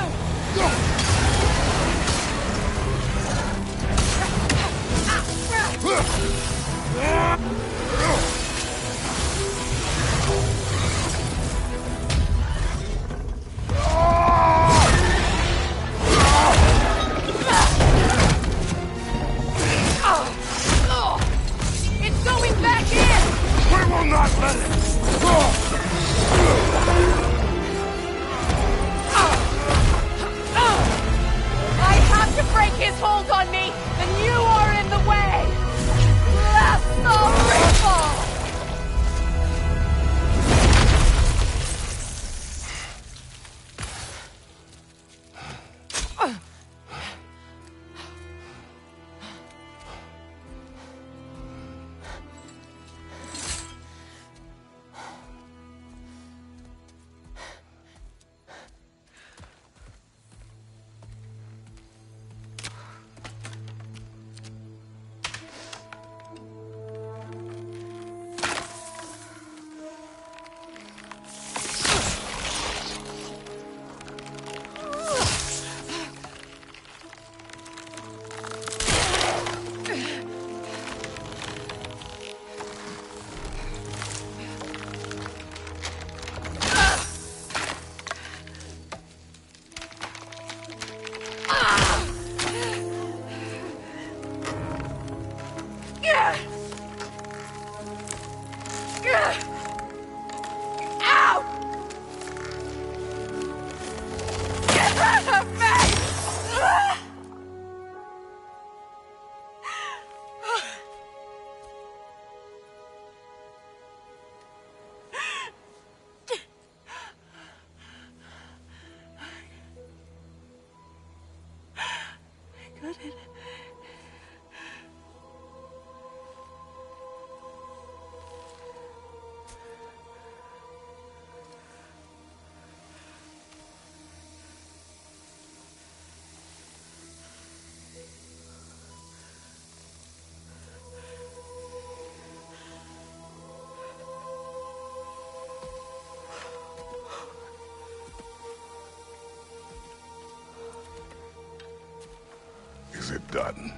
Is it done?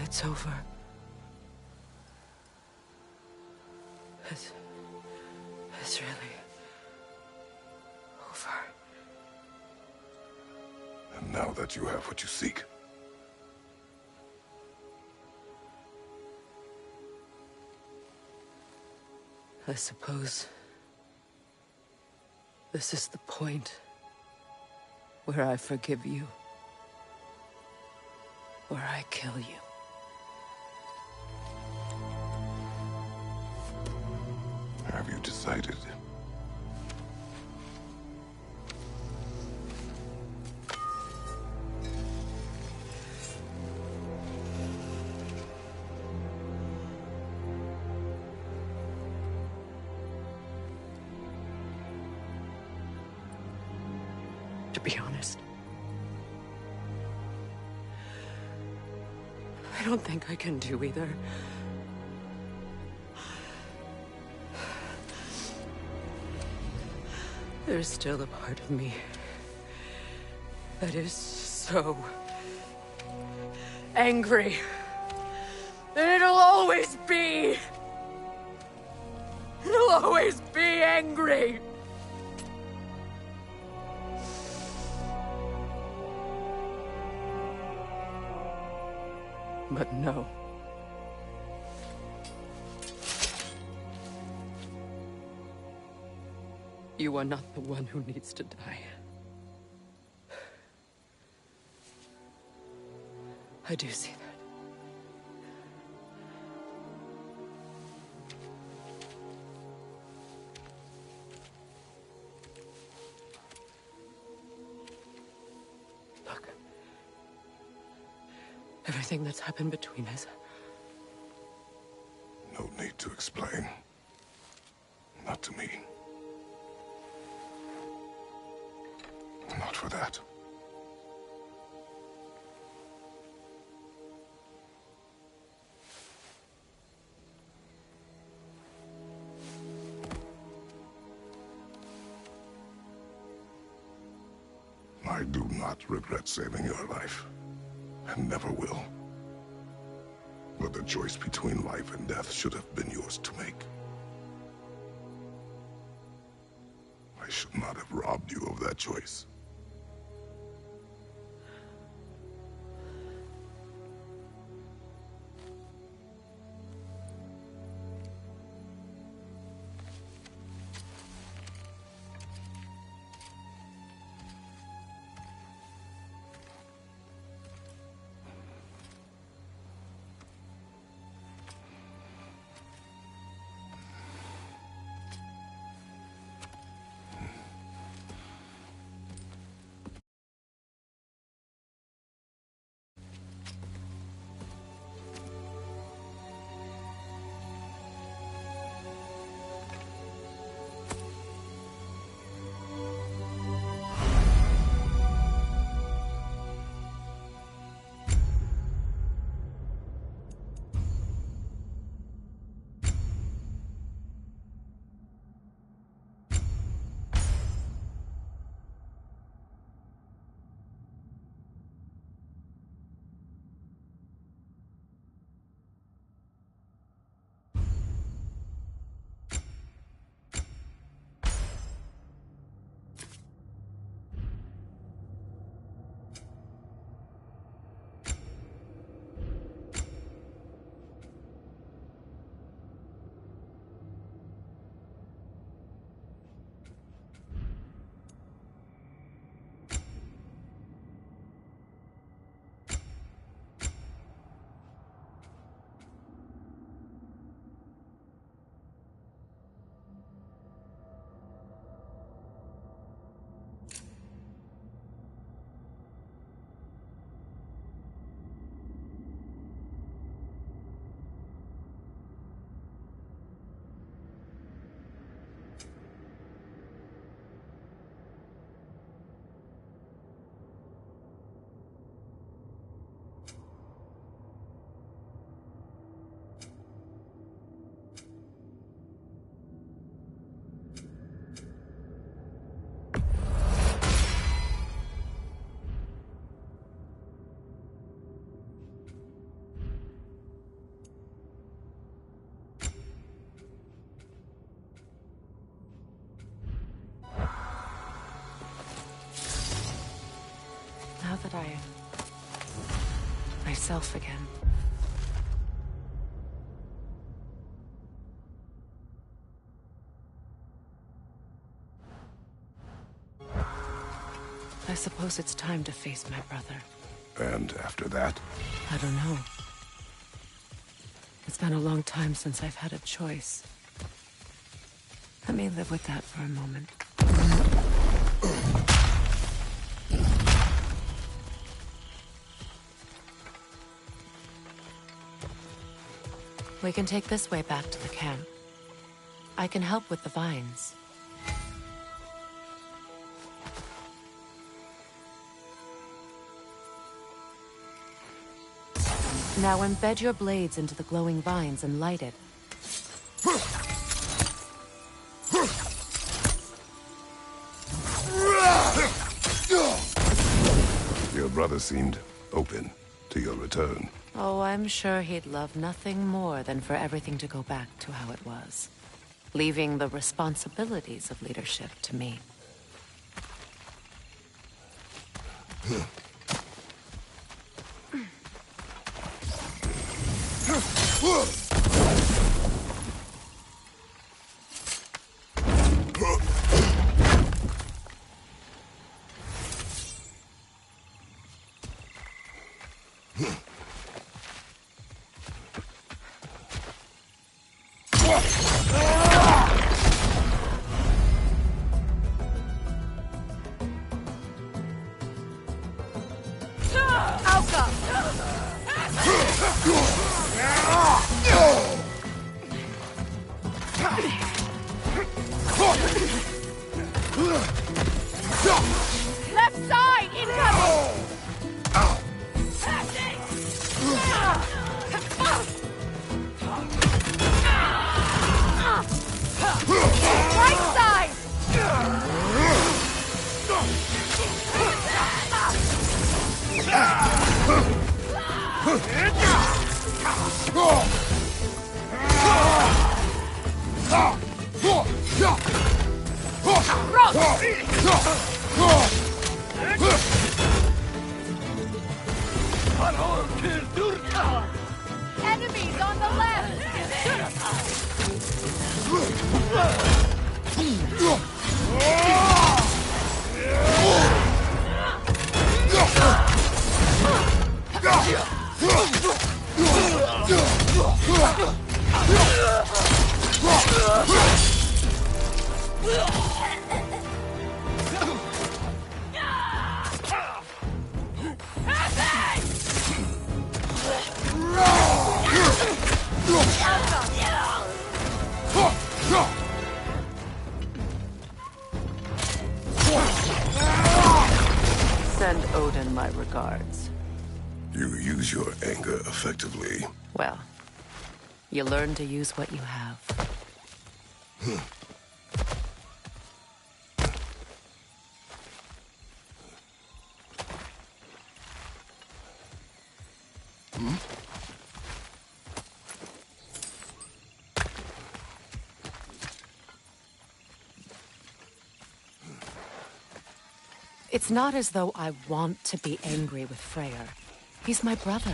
It's over. It's really over. And now that you have what you seek, I suppose this is the point where I forgive you, or I kill you. have you decided? To be honest, I don't think I can do either. There's still a part of me that is so angry that it'll always be. It'll always be angry. But no. You are not the one who needs to die. I do see that. Look. Everything that's happened between us. No need to explain. Not to me. Not for that. I do not regret saving your life, and never will. But the choice between life and death should have been yours to make. I should not have robbed you of that choice. that myself again. I suppose it's time to face my brother. And after that? I don't know. It's been a long time since I've had a choice. Let me live with that for a moment. We can take this way back to the camp. I can help with the vines. Now embed your blades into the glowing vines and light it. Your brother seemed open to your return. Oh, I'm sure he'd love nothing more than for everything to go back to how it was, leaving the responsibilities of leadership to me. Left side, incoming! Right side! Enemies on the Send Odin my regards. You use your anger effectively. Well, you learn to use what you have. It's not as though I want to be angry with Freyr. He's my brother.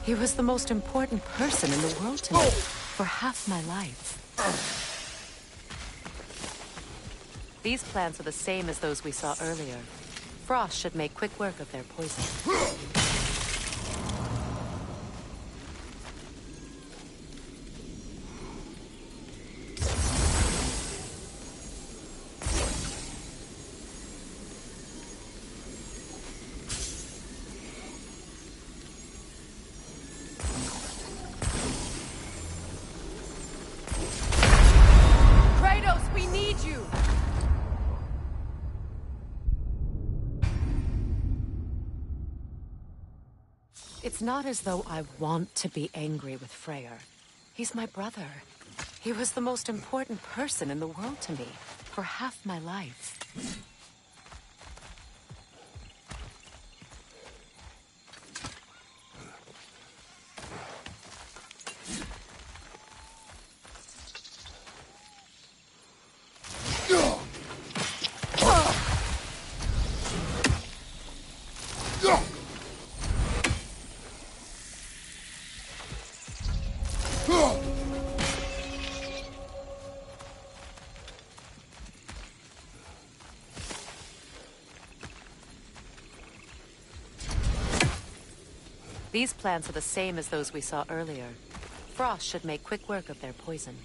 He was the most important person in the world to me for half my life. These plants are the same as those we saw earlier. Frost should make quick work of their poison. It's not as though I want to be angry with Freyr. He's my brother. He was the most important person in the world to me for half my life. These plants are the same as those we saw earlier. Frost should make quick work of their poison.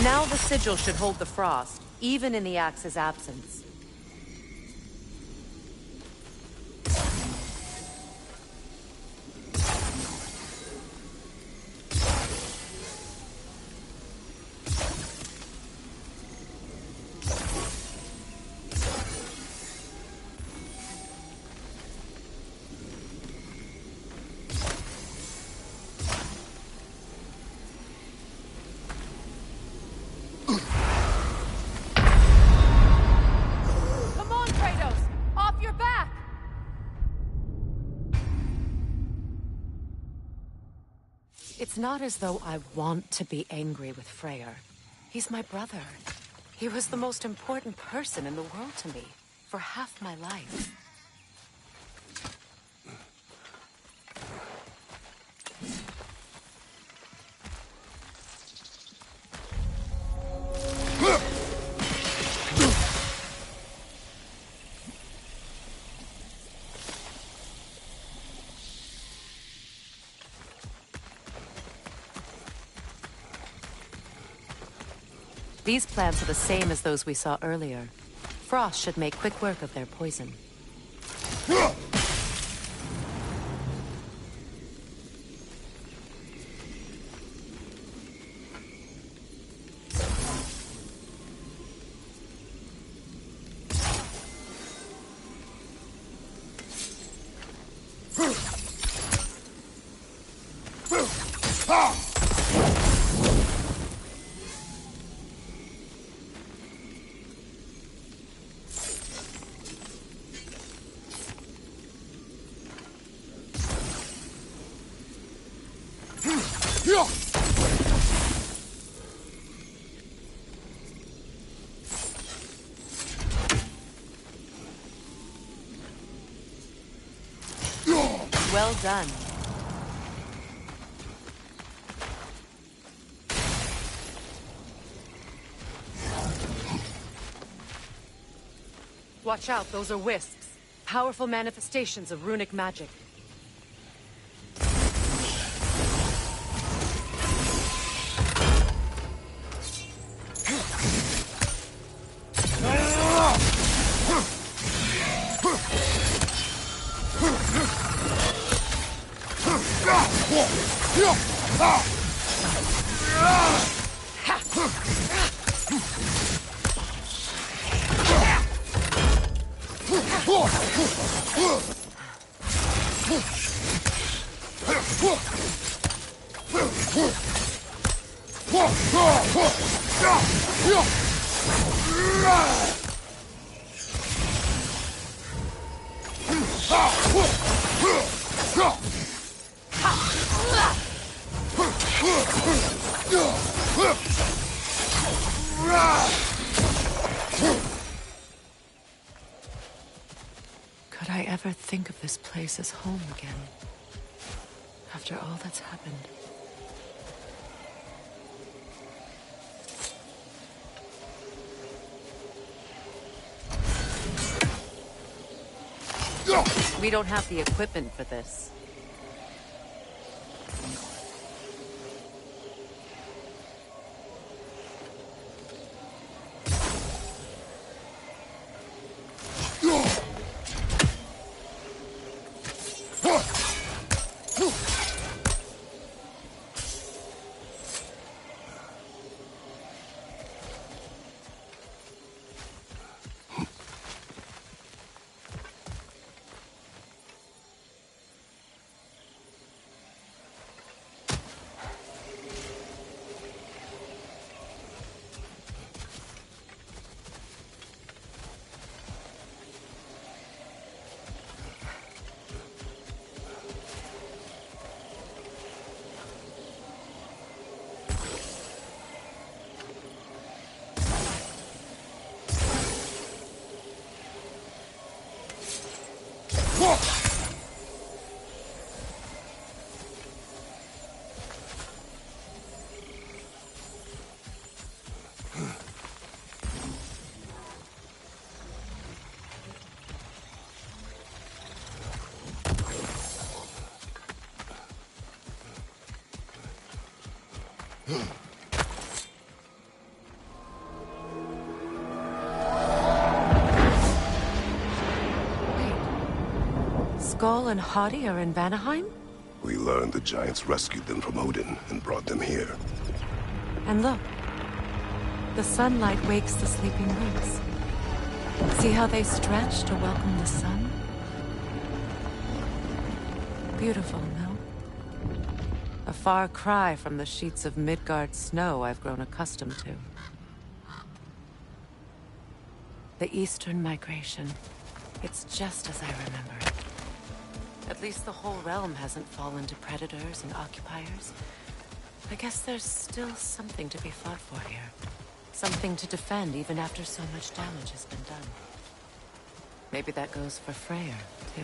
Now the sigil should hold the frost, even in the axe's absence. It's not as though I want to be angry with Freyr. He's my brother. He was the most important person in the world to me for half my life. These plants are the same as those we saw earlier. Frost should make quick work of their poison. Well done. Watch out, those are wisps. Powerful manifestations of runic magic. Could I ever think of this place as home again? After all that's happened. We don't have the equipment for this. Skull and Haughty are in Vanaheim? We learned the giants rescued them from Odin and brought them here. And look, the sunlight wakes the sleeping roots. See how they stretch to welcome the sun? Beautiful, no? A far cry from the sheets of Midgard snow I've grown accustomed to. The Eastern migration. It's just as I remember it. At least the whole realm hasn't fallen to predators and occupiers. I guess there's still something to be fought for here. Something to defend even after so much damage has been done. Maybe that goes for Freyr, too.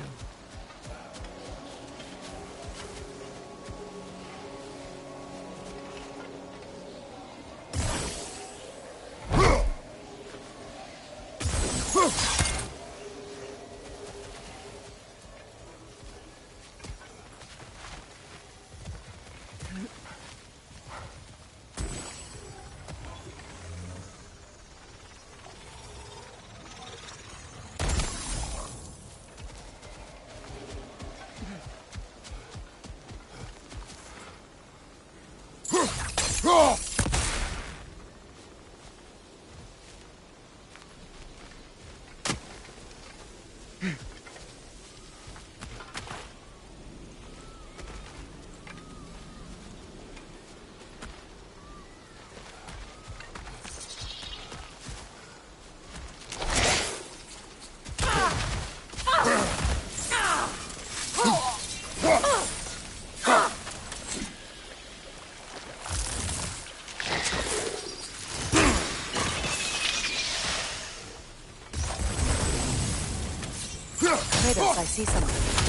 Kratos, I see something.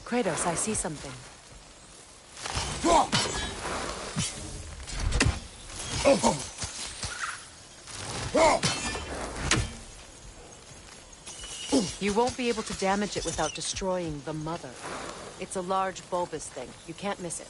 Kratos, I see something. You won't be able to damage it without destroying the mother. It's a large bulbous thing. You can't miss it.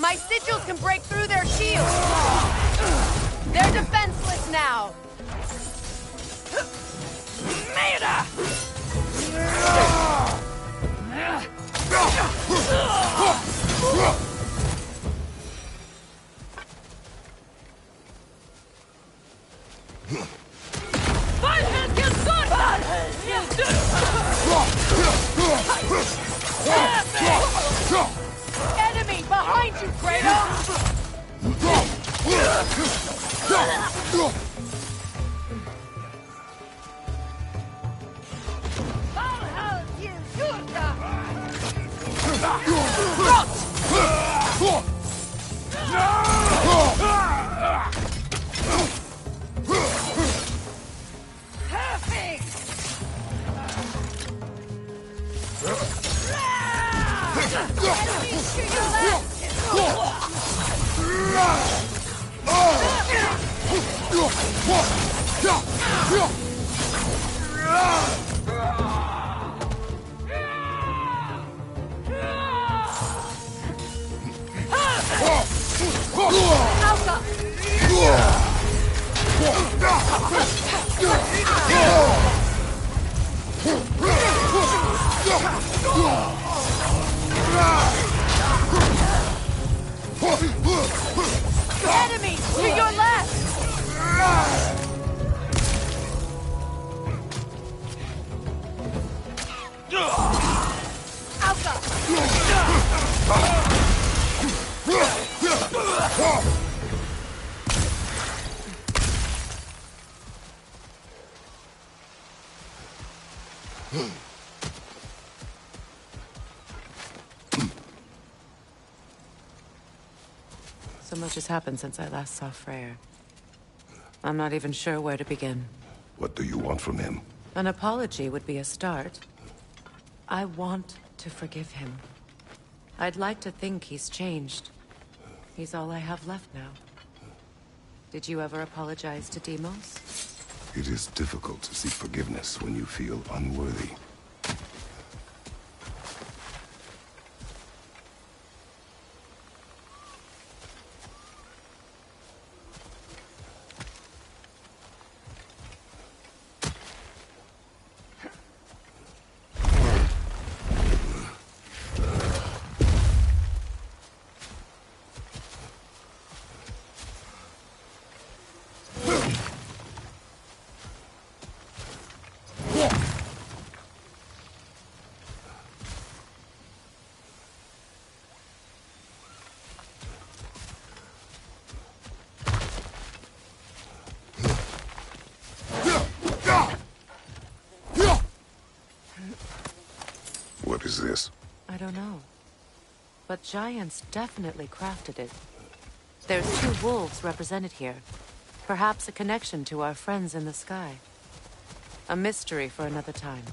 My sigils can break through their shields! They're defenseless now! Enemy behind you, Kratos! Enemy to your left! So much has happened since I last saw Freyr. I'm not even sure where to begin. What do you want from him? An apology would be a start. I want to forgive him. I'd like to think he's changed. He's all I have left now. Did you ever apologize to Deimos? It is difficult to seek forgiveness when you feel unworthy. What is this? I don't know. But giants definitely crafted it. There's 2 wolves represented here. Perhaps a connection to our friends in the sky. A mystery for another time.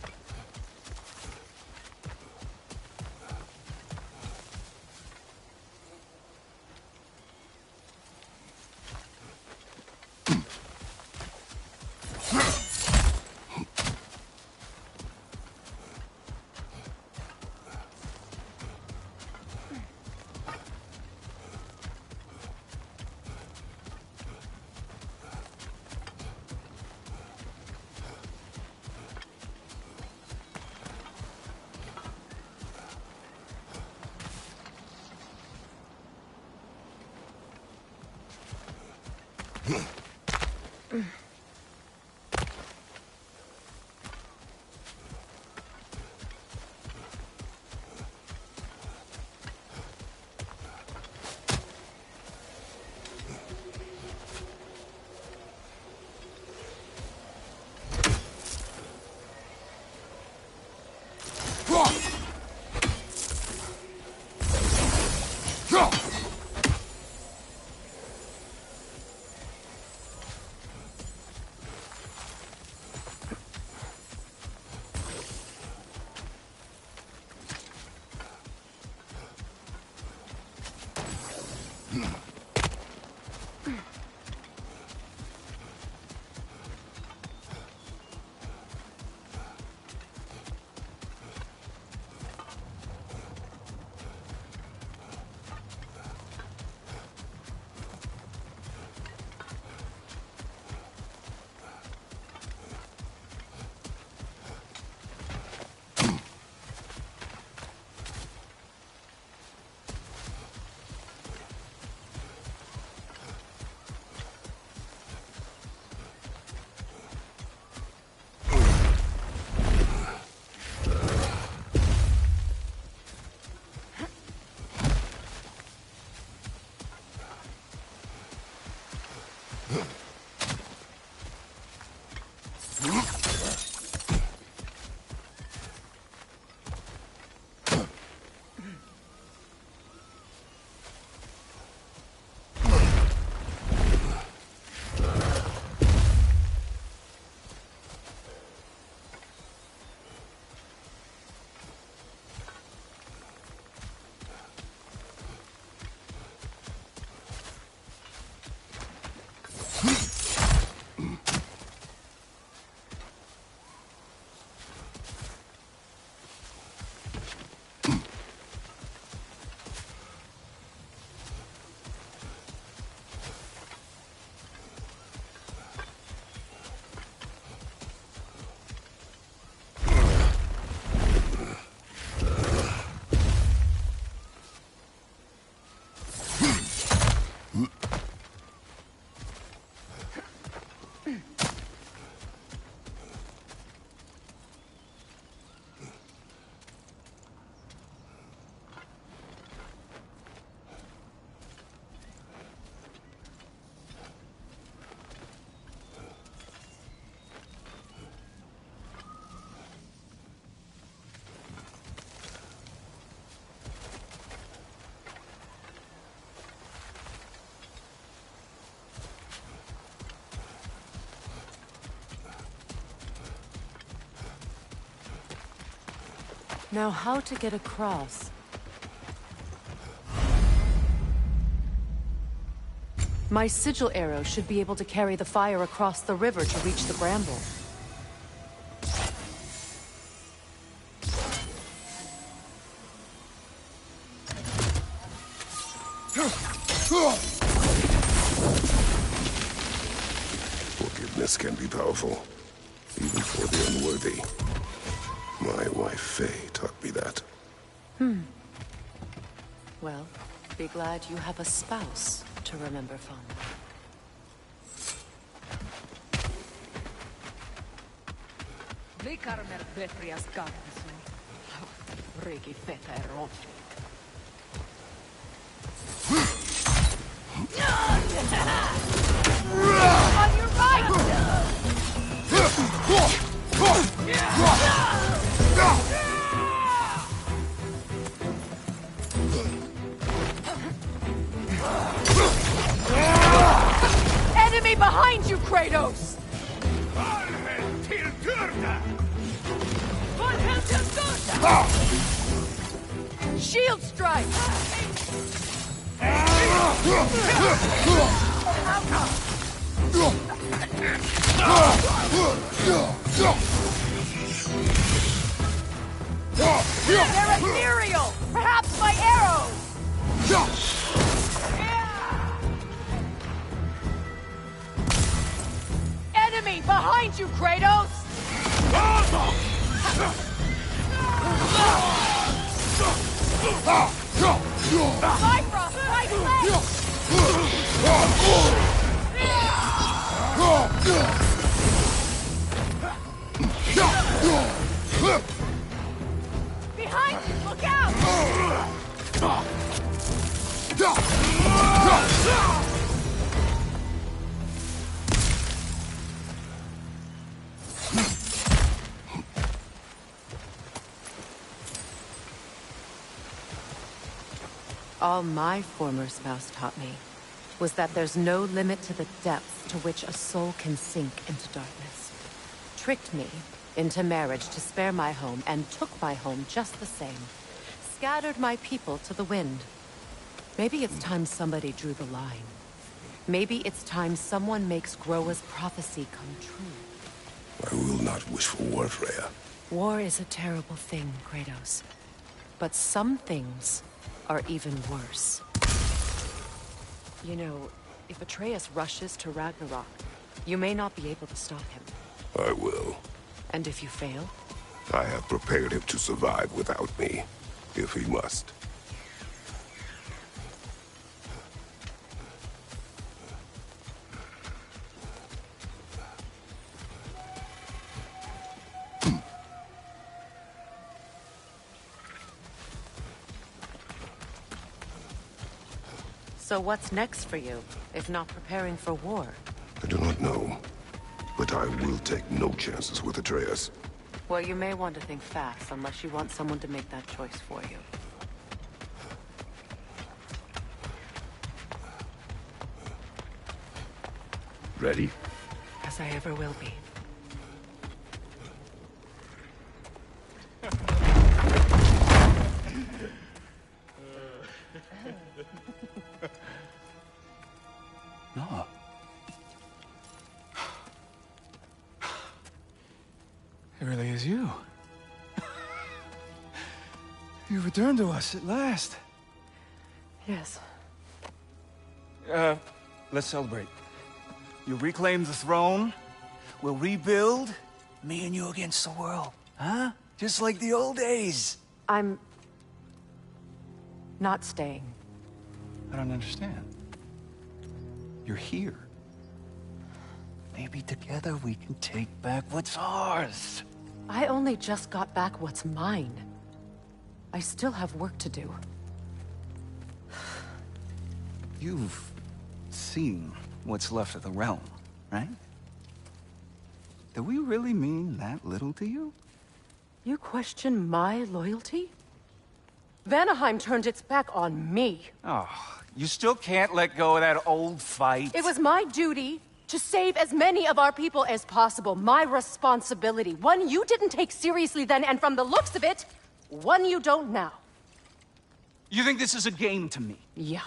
Now how to get across? My sigil arrow should be able to carry the fire across the river to reach the bramble. Forgiveness can be powerful, even for the unworthy. My wife, Faye, taught me that. Well, be glad you have a spouse to remember fondly. On your right! Enemy behind you, Kratos! Shield strike! They're ethereal! Perhaps my arrows! Enemy behind you, Kratos! Bifrost, right leg! Behind you, look out! All my former spouse taught me was that there's no limit to the depth to which a soul can sink into darkness. Tricked me into marriage to spare my home and took my home just the same. Scattered my people to the wind. Maybe it's time somebody drew the line. Maybe it's time someone makes Groa's prophecy come true. I will not wish for war, Freya. War is a terrible thing, Kratos. But some things are even worse. You know, if Atreus rushes to Ragnarok, you may not be able to stop him. I will. And if you fail? I have prepared him to survive without me, if he must. So what's next for you, if not preparing for war? I do not know, but I will take no chances with Atreus. Well, you may want to think fast, unless you want someone to make that choice for you. Ready? As I ever will be. No. It really is you. You returned to us at last. Yes. Let's celebrate. You reclaim the throne. We'll rebuild. Me and you against the world. Huh? Just like the old days. I'm... not staying. I don't understand. You're here. Maybe together we can take back what's ours. I only just got back what's mine. I still have work to do. You've seen what's left of the realm, right? Do we really mean that little to you? You question my loyalty? Vanaheim turned its back on me. Oh, you still can't let go of that old fight. It was my duty to save as many of our people as possible. My responsibility. One you didn't take seriously then, and from the looks of it, One you don't now. You think this is a game to me? Yeah.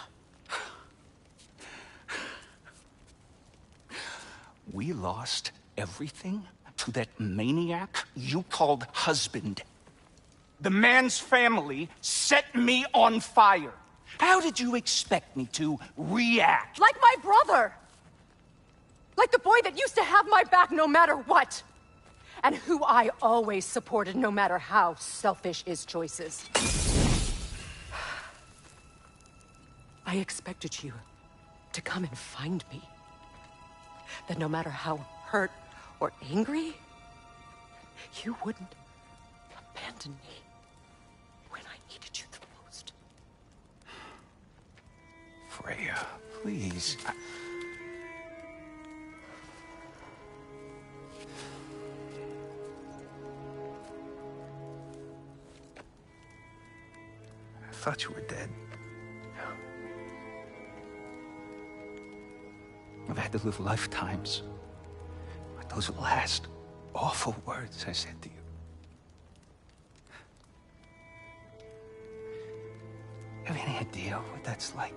We lost everything to that maniac you called husband. The man's family set me on fire. How did you expect me to react? Like my brother! Like the boy that used to have my back no matter what! And who I always supported no matter how selfish his choices. I expected you to come and find me. That no matter how hurt or angry, you wouldn't abandon me when I needed you the most. Freya, please. I thought you were dead. I've had to live lifetimes with those last awful words I said to you. You have any idea what that's like?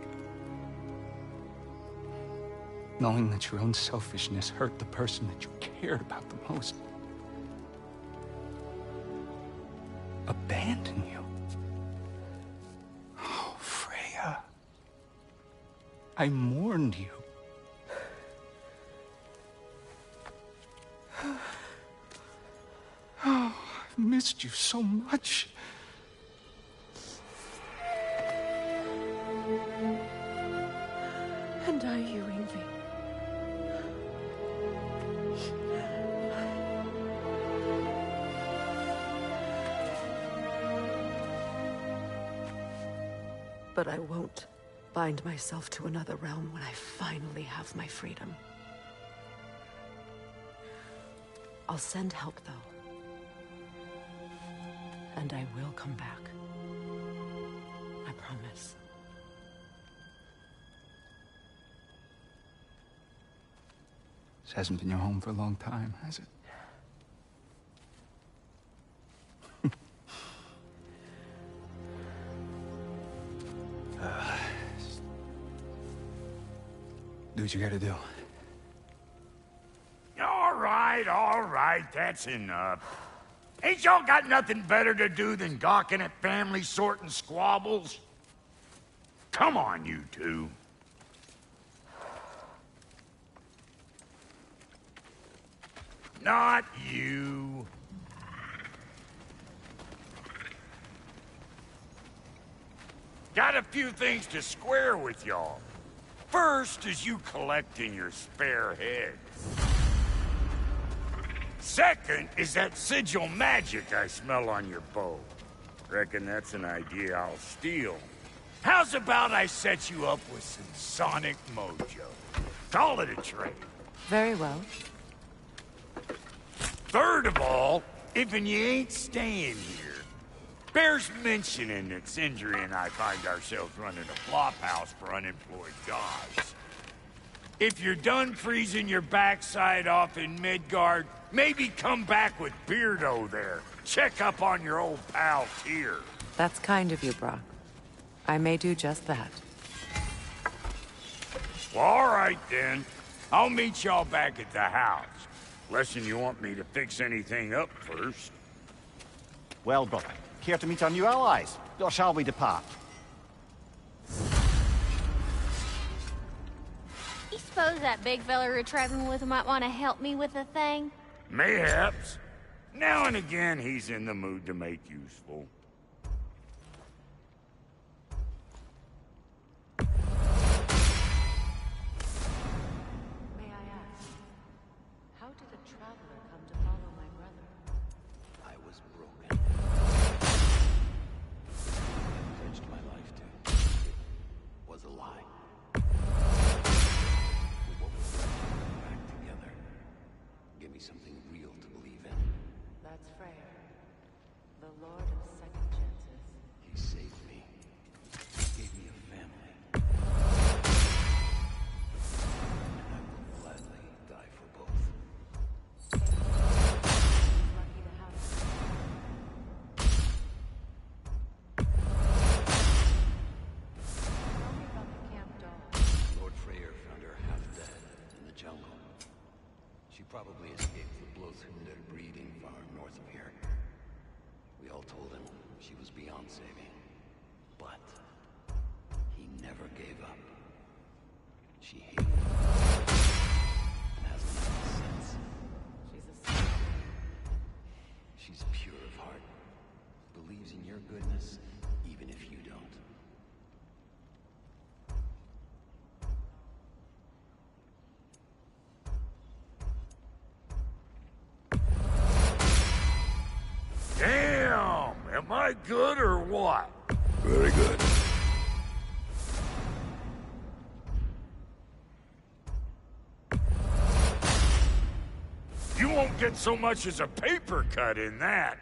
Knowing that your own selfishness hurt the person that you cared about the most. Abandon you. Oh, Freya. I mourned you. Oh, I've missed you so much. And I you, Ingvi. But I won't bind myself to another realm when I finally have my freedom. I'll send help, though. And I will come back. I promise. This hasn't been your home for a long time, has it? Do what you gotta do. All right, that's enough. Ain't y'all got nothing better to do than gawking at family sorting squabbles? Come on, you two. Not you. Got a few things to square with y'all. First is you collecting your spare heads. Second is that sigil magic I smell on your bow. Reckon that's an idea I'll steal. How's about I set you up with some sonic mojo? Call it a trade. Very well. Third of all, if you ain't staying here, bears mentioning that Sindri and I find ourselves running a flop house for unemployed gods. If you're done freezing your backside off in Midgard, maybe come back with Beardo there. Check up on your old pal Tyr. That's kind of you, Brock. I may do just that. Well, all right then. I'll meet y'all back at the house. Unless you want me to fix anything up first. Well, brother, care to meet our new allies? Or shall we depart? You suppose that big fella we're traveling with might want to help me with a thing? Mayhaps. Now and again, he's in the mood to make useful. May I ask, how did a traveler come to follow my brother? I was broken. I pledged my life to. It was a lie. But what was left to put it back together? Give me something real to believe in. That's Freyr, the Lord of Second found saving. But he never gave up. She hated him and hasn't left since. She's pure of heart. Believes in your goodness, even if you don't. Damn! Am I good or what? Very good. You won't get so much as a paper cut in that.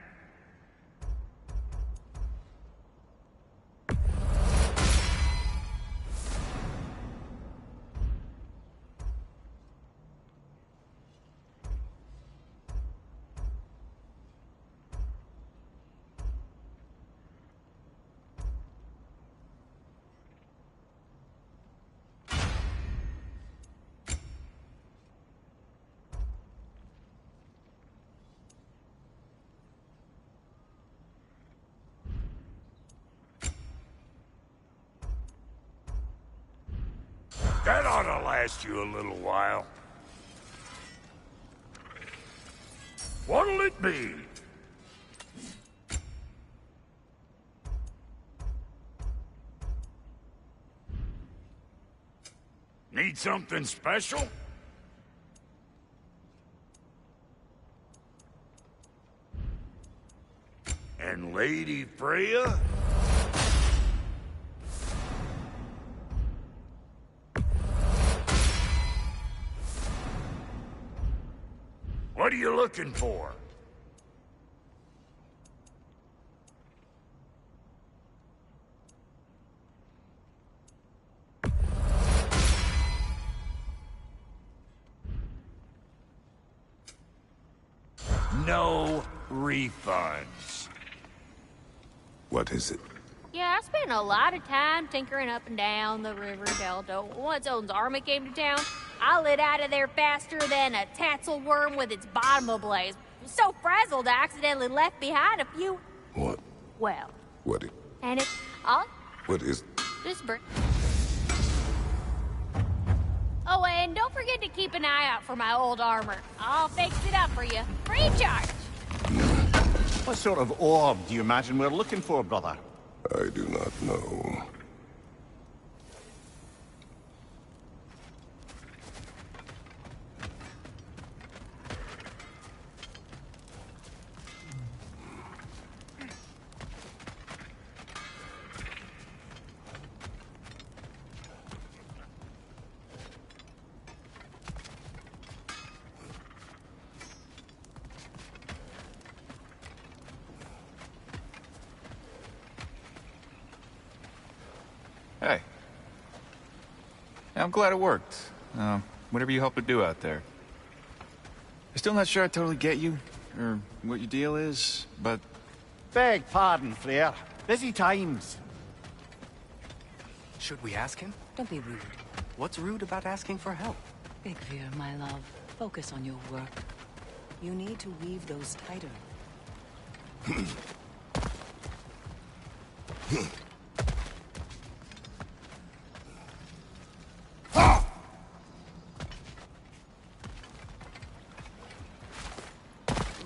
That ought to last you a little while. What'll it be? Need something special? And Lady Freya? What are you looking for? No refunds. What is it? Yeah, I spent a lot of time tinkering up and down the river delta. Once Odin's army came to town, I lit out of there faster than a tassel worm with its bottom ablaze. So frazzled, I accidentally left behind a few... What? Well, What? and it... all... What is... Just Oh, and don't forget to keep an eye out for my old armor. I'll fix it up for you. Free of charge. What sort of orb do you imagine we're looking for, brother? I do not know. Hey. Yeah, I'm glad it worked. Whatever you helped to do out there. I'm still not sure I totally get you, or what your deal is, but... Beg pardon, Freya. Busy times. Should we ask him? Don't be rude. What's rude about asking for help? Big Veer, my love. Focus on your work. You need to weave those tighter.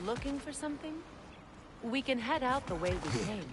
Looking for something? We can head out the way we came.